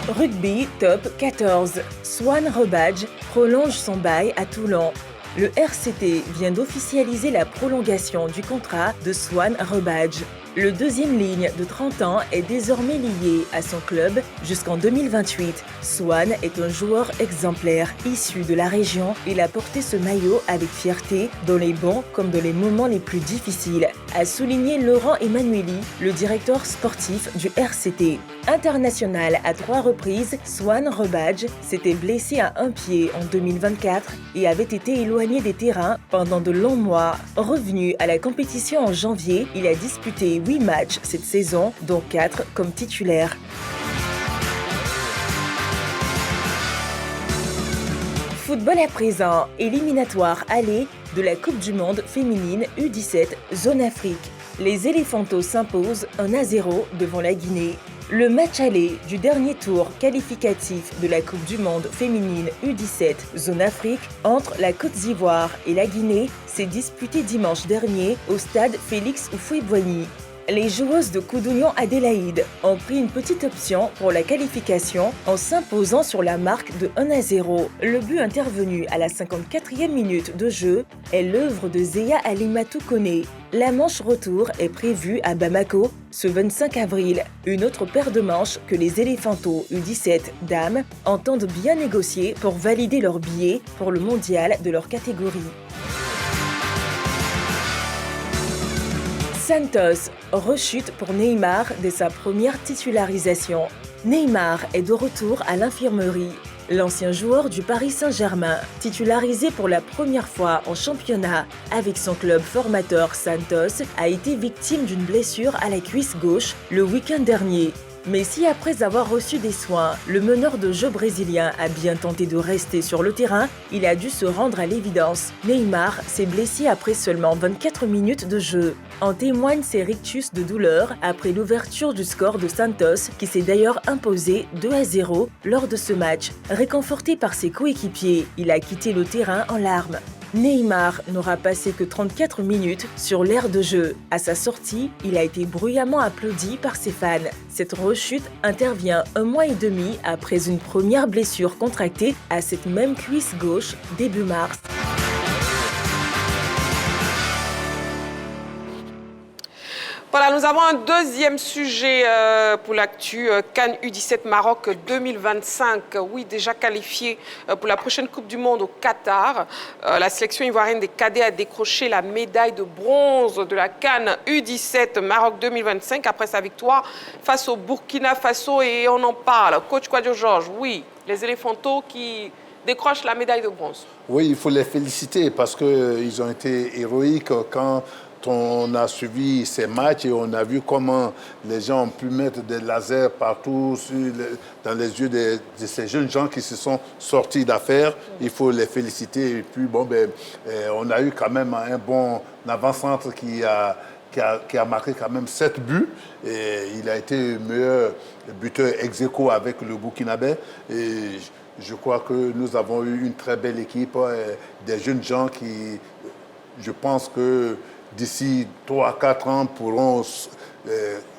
Rugby top 14. Swan Rebadge prolonge son bail à Toulon. Le RCT vient d'officialiser la prolongation du contrat de Swan Rebadge. Le deuxième ligne de 30 ans est désormais lié à son club jusqu'en 2028. Swan est un joueur exemplaire issu de la région. Il a porté ce maillot avec fierté dans les bons comme dans les moments les plus difficiles, a souligné Laurent Emmanueli, le directeur sportif du RCT. International à 3 reprises, Swan Rebadge s'était blessé à un pied en 2024 et avait été éloigné des terrains pendant de longs mois. Revenu à la compétition en janvier, il a disputé 8 matchs cette saison, dont 4 comme titulaire. Football à présent, éliminatoire aller de la Coupe du Monde féminine U17 Zone Afrique. Les Éléphantos s'imposent 1-0 devant la Guinée. Le match aller du dernier tour qualificatif de la Coupe du Monde féminine U17 Zone Afrique entre la Côte d'Ivoire et la Guinée s'est disputé dimanche dernier au stade Félix Houphouët-Boigny. Les joueuses de Koudounian Adélaïde ont pris une petite option pour la qualification en s'imposant sur la marque de 1-0. Le but intervenu à la 54e minute de jeu est l'œuvre de Zéa Alimatou Koné. La manche retour est prévue à Bamako ce 25 avril. Une autre paire de manches que les Éléphantos U17 dames entendent bien négocier pour valider leur billet pour le mondial de leur catégorie. Santos rechute pour Neymar dès sa première titularisation. Neymar est de retour à l'infirmerie. L'ancien joueur du Paris Saint-Germain, titularisé pour la première fois en championnat avec son club formateur Santos, a été victime d'une blessure à la cuisse gauche le week-end dernier. Mais si après avoir reçu des soins, le meneur de jeu brésilien a bien tenté de rester sur le terrain, il a dû se rendre à l'évidence. Neymar s'est blessé après seulement 24 minutes de jeu. En témoignent ses rictus de douleur après l'ouverture du score de Santos, qui s'est d'ailleurs imposé 2-0 lors de ce match. Réconforté par ses coéquipiers, il a quitté le terrain en larmes. Neymar n'aura passé que 34 minutes sur l'aire de jeu. À sa sortie, il a été bruyamment applaudi par ses fans. Cette rechute intervient 1 mois et demi après une première blessure contractée à cette même cuisse gauche début mars. Voilà, nous avons un deuxième sujet pour l'actu CAN U17 Maroc 2025. Oui, déjà qualifié pour la prochaine Coupe du Monde au Qatar. La sélection ivoirienne des cadets a décroché la médaille de bronze de la CAN U17 Maroc 2025 après sa victoire face au Burkina Faso et on en parle. Coach Kouadio Georges, oui, les éléphantaux qui décrochent la médaille de bronze. Oui, il faut les féliciter parce qu'ils ont été héroïques quand on a suivi ces matchs et on a vu comment les gens ont pu mettre des lasers partout dans les yeux de ces jeunes gens qui se sont sortis d'affaires. Il faut les féliciter. Et puis, bon, on a eu quand même un bon avant-centre qui a marqué quand même 7 buts. Et il a été meilleur buteur ex aequo avec le Burkinabé. Et je crois que nous avons eu une très belle équipe, des jeunes gens qui, je pense que d'ici 3 à 4 ans, pourront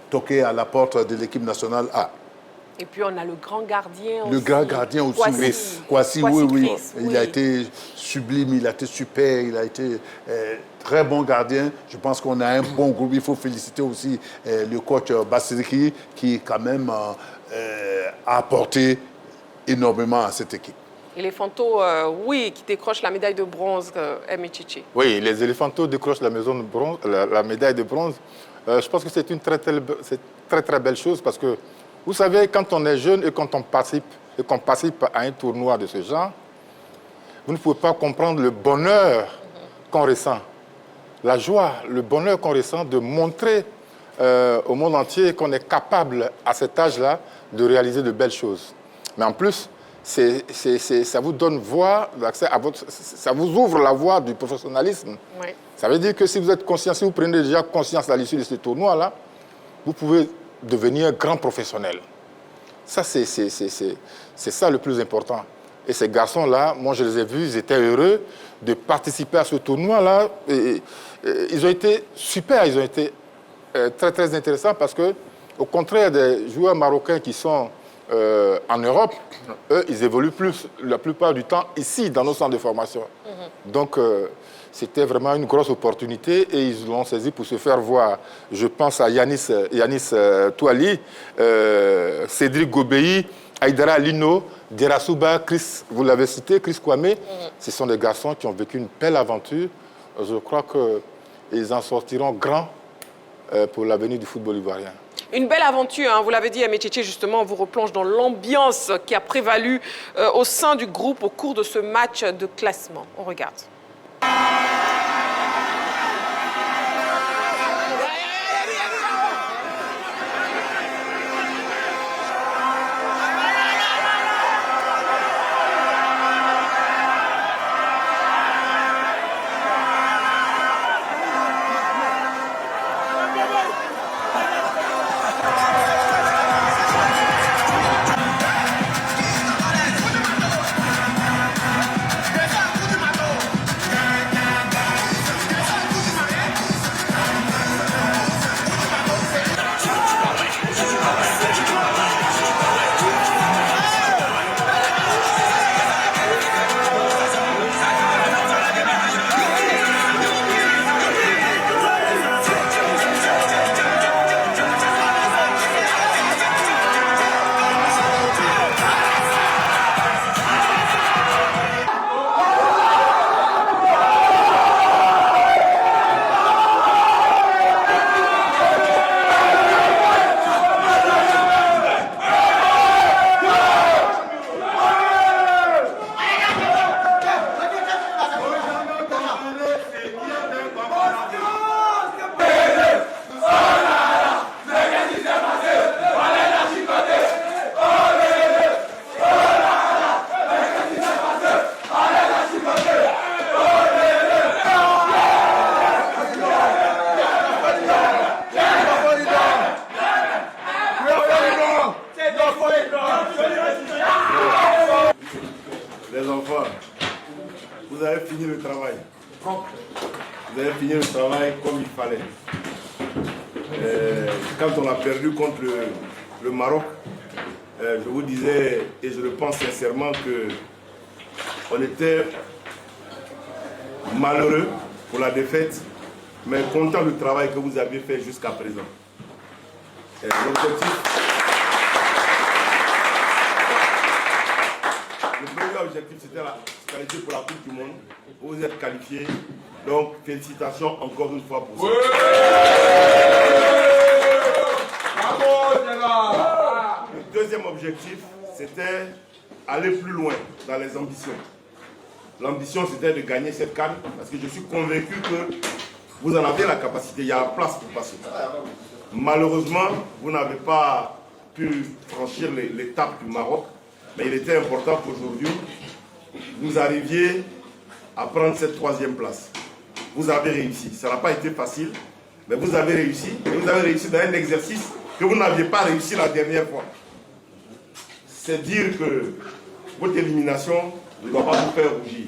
toquer à la porte de l'équipe nationale A. Et puis on a le grand gardien aussi. Le grand gardien aussi. Kwasi, oui. Il a été sublime, il a été super, il a été très bon gardien. Je pense qu'on a un bon groupe. Il faut féliciter aussi le coach Bassiriki qui quand même a apporté énormément à cette équipe. Éléphantaux, oui, qui décrochent la médaille de bronze, Emichichi. Oui, les éléphantaux décrochent la médaille de bronze. Je pense que c'est une très belle chose parce que, vous savez, quand on est jeune et quand on participe à un tournoi de ce genre, vous ne pouvez pas comprendre le bonheur qu'on ressent, la joie, le bonheur qu'on ressent de montrer au monde entier qu'on est capable, à cet âge-là, de réaliser de belles choses. Mais en plus, ça vous donne voie, ça vous ouvre la voie du professionnalisme. Oui. Ça veut dire que si vous êtes conscient, si vous prenez déjà conscience à l'issue de ce tournoi-là, vous pouvez devenir grand professionnel. Ça, c'est ça le plus important. Et ces garçons-là, moi je les ai vus, ils étaient heureux de participer à ce tournoi-là. Ils ont été super, ils ont été très très intéressants parce que, au contraire des joueurs marocains qui sont en Europe, eux, ils évoluent plus la plupart du temps ici, dans nos centres de formation. Donc, c'était vraiment une grosse opportunité et ils l'ont saisi pour se faire voir. Je pense à Yanis Touali, Cédric Gobey, Aïdara Lino, Derasouba, Chris, vous l'avez cité, Chris Kwame. Ce sont des garçons qui ont vécu une belle aventure. Je crois qu'ils en sortiront grands pour l'avenir du football ivoirien. Une belle aventure, hein, vous l'avez dit, Amicheche, justement, on vous replonge dans l'ambiance qui a prévalu au sein du groupe au cours de ce match de classement. On regarde. fini le travail comme il fallait. Quand on a perdu contre le Maroc, je vous disais, et je le pense sincèrement, qu'on était malheureux pour la défaite, mais content du travail que vous avez fait jusqu'à présent. Le premier objectif, c'était la qualifier pour la Coupe du Monde. Vous êtes qualifiés, donc félicitations encore une fois pour ça. Le deuxième objectif, c'était aller plus loin dans les ambitions. L'ambition, c'était de gagner cette CAN, parce que je suis convaincu que vous en avez la capacité, il y a la place pour passer. Malheureusement, vous n'avez pas pu franchir l'étape du Maroc, mais il était important qu'aujourd'hui, vous arriviez à prendre cette troisième place. Vous avez réussi. Ça n'a pas été facile, mais vous avez réussi. Et vous avez réussi dans un exercice que vous n'aviez pas réussi la dernière fois. C'est dire que votre élimination ne doit pas vous faire rougir.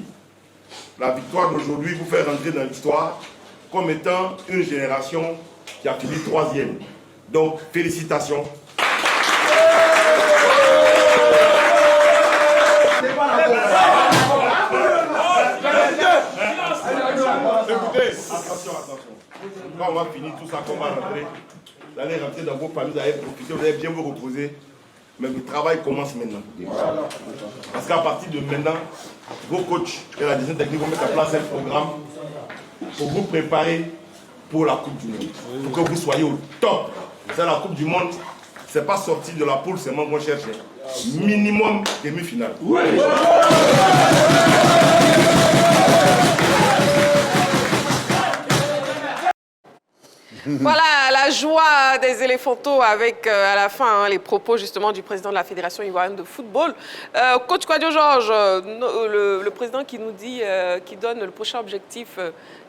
La victoire d'aujourd'hui vous fait rentrer dans l'histoire comme étant une génération qui a fini troisième. Donc, félicitations. Écoutez, attention. Quand on va finir tout ça, qu'on va rentrer, vous allez rentrer dans vos familles, vous allez profiter, vous allez bien vous reposer. Mais le travail commence maintenant. Parce qu'à partir de maintenant, vos coachs et la direction technique vont mettre en place un programme pour vous préparer pour la Coupe du Monde. Pour que vous soyez au top. C'est la Coupe du Monde, c'est pas sorti de la poule seulement qu'on cherche. Minimum demi-finale. Oui. Voilà la joie des éléphantos avec à la fin les propos justement du président de la Fédération ivoirienne de football. Coach Kouadio Georges, le président qui nous dit, qui donne le prochain objectif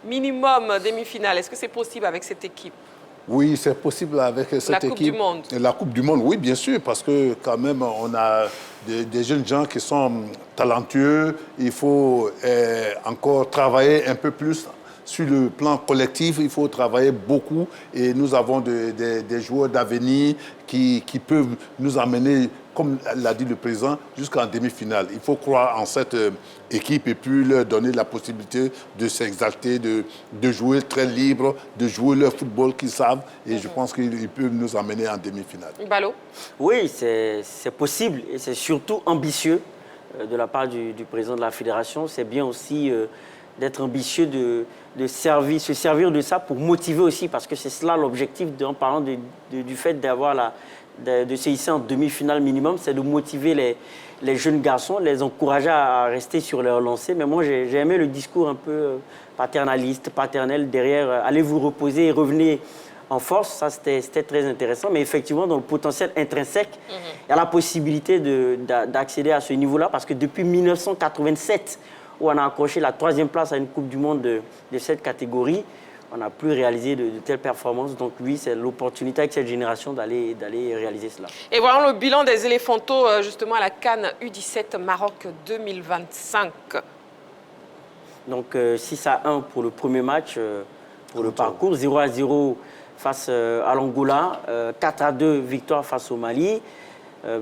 minimum demi-finale. Est-ce que c'est possible avec cette équipe? Oui, c'est possible avec cette équipe. La Coupe du Monde. La Coupe du Monde, oui, bien sûr, parce que quand même, on a des jeunes gens qui sont talentueux. Il faut encore travailler un peu plus. Sur le plan collectif, il faut travailler beaucoup et nous avons des joueurs d'avenir qui peuvent nous amener, comme l'a dit le président, jusqu'en demi-finale. Il faut croire en cette équipe et puis leur donner la possibilité de s'exalter, de jouer très libre, de jouer leur football qu'ils savent et je pense qu'ils peuvent nous amener en demi-finale. Ballot? Oui, c'est possible et c'est surtout ambitieux de la part du président de la Fédération. C'est bien aussi d'être ambitieux, se servir de ça pour motiver aussi, parce que c'est cela l'objectif en parlant du fait de se hisser en demi-finale minimum, c'est de motiver les jeunes garçons, les encourager à rester sur leur lancée. Mais moi, j'ai aimé le discours un peu paternaliste, paternel derrière. Allez vous reposer et revenez en force. Ça, c'était très intéressant. Mais effectivement, dans le potentiel intrinsèque, il y a la possibilité d'accéder à ce niveau-là, parce que depuis 1987, où on a accroché la 3e place à une Coupe du Monde de cette catégorie, on n'a plus réalisé de telles performances. Donc oui, c'est l'opportunité avec cette génération d'aller réaliser cela. Et voilà le bilan des éléphantos justement à la CAN U17 Maroc 2025. Donc 6-1 pour le premier match, pour le parcours, 0-0 face à l'Angola, 4-2 victoire face au Mali,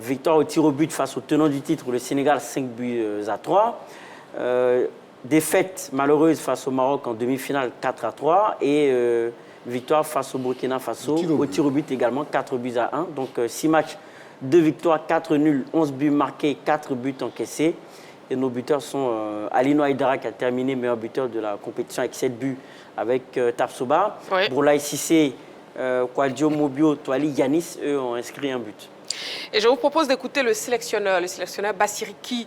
victoire au tir au but face au tenant du titre, le Sénégal, 5-3. Défaite malheureuse face au Maroc en demi-finale 4-3 et victoire face au Burkina Faso au tir au but également 4-1. Donc 6 matchs, 2 victoires, 4 nuls, 11 buts marqués, 4 buts encaissés. Et nos buteurs sont Alino Aïdara qui a terminé meilleur buteur de la compétition avec 7 buts avec Tapsoba. Oui. Boulaye Sissé, Kouadio Mobio, Toali, Yanis, eux ont inscrit un but. Et je vous propose d'écouter le sélectionneur Bassiriki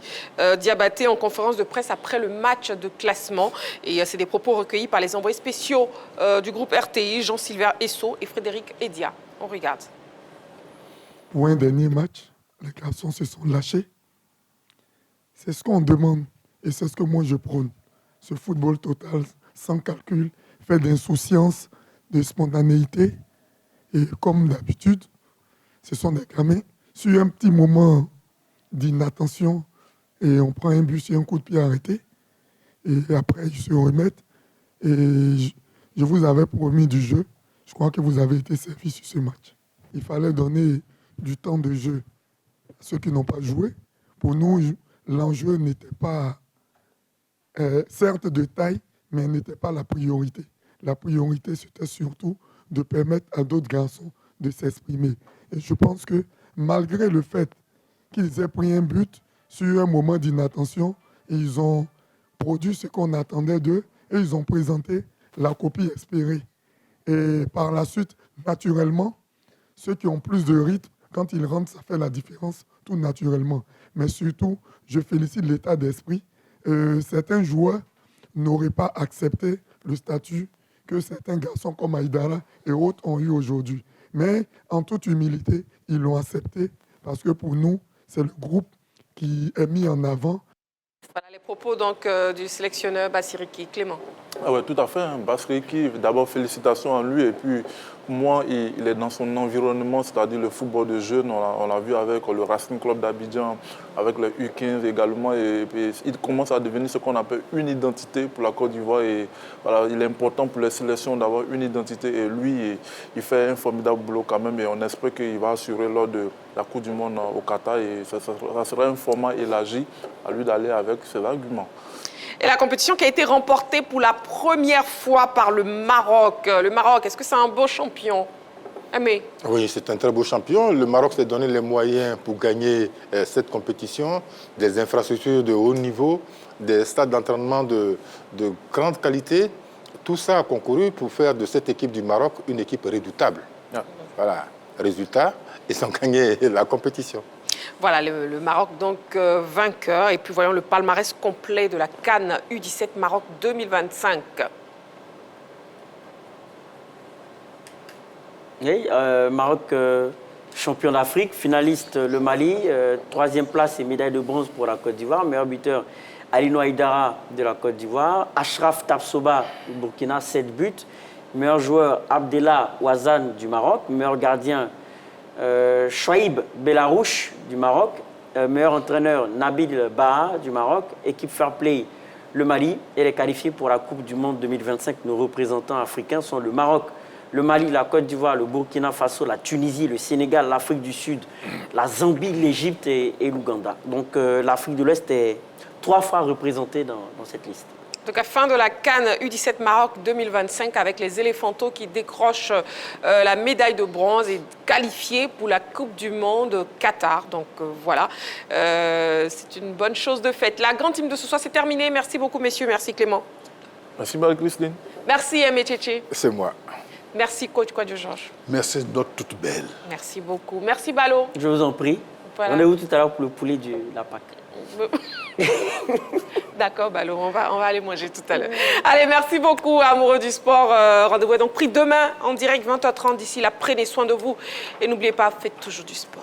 Diabaté en conférence de presse après le match de classement. Et c'est des propos recueillis par les envoyés spéciaux du groupe RTI, Jean-Sylvain Esso et Frédéric Edia. On regarde. Pour un dernier match, les garçons se sont lâchés. C'est ce qu'on demande et c'est ce que moi je prône. Ce football total, sans calcul, fait d'insouciance, de spontanéité. Et comme d'habitude, ce sont des gamins. Sur un petit moment d'inattention, et on prend un but sur un coup de pied arrêté, et après ils se remettent. Et je vous avais promis du jeu. Je crois que vous avez été servi sur ce match. Il fallait donner du temps de jeu à ceux qui n'ont pas joué. Pour nous, l'enjeu n'était pas, certes de taille, mais n'était pas la priorité. La priorité, c'était surtout de permettre à d'autres garçons de s'exprimer. Et je pense que malgré le fait qu'ils aient pris un but sur un moment d'inattention, ils ont produit ce qu'on attendait d'eux et ils ont présenté la copie espérée. Et par la suite, naturellement, ceux qui ont plus de rythme, quand ils rentrent, ça fait la différence tout naturellement. Mais surtout, je félicite l'état d'esprit. Certains joueurs n'auraient pas accepté le statut que certains garçons comme Aïdara et autres ont eu aujourd'hui. Mais en toute humilité, ils l'ont accepté parce que pour nous, c'est le groupe qui est mis en avant. Voilà les propos donc, du sélectionneur Bassiriki. Clément. Ah ouais, tout à fait. Hein. Bassiriki, d'abord félicitations à lui. Et puis, pour moi, il est dans son environnement, c'est-à-dire le football de jeunes. On l'a vu avec le Racing Club d'Abidjan, avec le U15 également. Et puis, il commence à devenir ce qu'on appelle une identité pour la Côte d'Ivoire. Et voilà, il est important pour les sélections d'avoir une identité. Et lui, il fait un formidable boulot quand même. Et on espère qu'il va assurer lors de la Coupe du Monde au Qatar. Et ça sera un format élargi à lui d'aller avec ses arguments. Et la compétition qui a été remportée pour la première fois par le Maroc. Le Maroc, est-ce que c'est un beau champion? Aimé? Oui, c'est un très beau champion. Le Maroc s'est donné les moyens pour gagner cette compétition, des infrastructures de haut niveau, des stades d'entraînement de grande qualité. Tout ça a concouru pour faire de cette équipe du Maroc une équipe redoutable. Ah. Voilà, résultat, ils ont gagné la compétition. Voilà, le Maroc donc vainqueur. Et puis voyons le palmarès complet de la CAN U17 Maroc 2025. Oui, Maroc champion d'Afrique, finaliste le Mali, troisième place et médaille de bronze pour la Côte d'Ivoire. Meilleur buteur Alino Aïdara de la Côte d'Ivoire. Ashraf Tabsoba du Burkina, 7 buts. Meilleur joueur Abdellah Ouazane du Maroc. Meilleur gardien Chouaib Belarouche du Maroc, meilleur entraîneur Nabil Baha du Maroc, équipe Fair Play le Mali. Elle est qualifiée pour la Coupe du Monde 2025. Nos représentants africains sont le Maroc, le Mali, la Côte d'Ivoire, le Burkina Faso, la Tunisie, le Sénégal, l'Afrique du Sud, la Zambie, l'Égypte et l'Ouganda. Donc l'Afrique de l'Ouest est 3 fois représentée dans cette liste. Donc, à fin de la CAN U17 Maroc 2025 avec les Éléphantos qui décrochent la médaille de bronze et qualifiés pour la Coupe du Monde Qatar. Donc, voilà, c'est une bonne chose de faite. La grande team de ce soir, c'est terminé. Merci beaucoup, messieurs. Merci, Clément. Merci, Marie-Christine. Merci, Aimé Tchétché. C'est moi. Merci, coach Kouadio-Georges. Merci, notre toute belle. Merci beaucoup. Merci, Balo. Je vous en prie. Voilà. On est où tout à l'heure pour le poulet de la Pâque? D'accord, Balo, on va aller manger tout à l'heure. Allez, merci beaucoup, amoureux du sport. Rendez-vous est donc pris demain en direct 20h30. D'ici là, prenez soin de vous. Et n'oubliez pas, faites toujours du sport.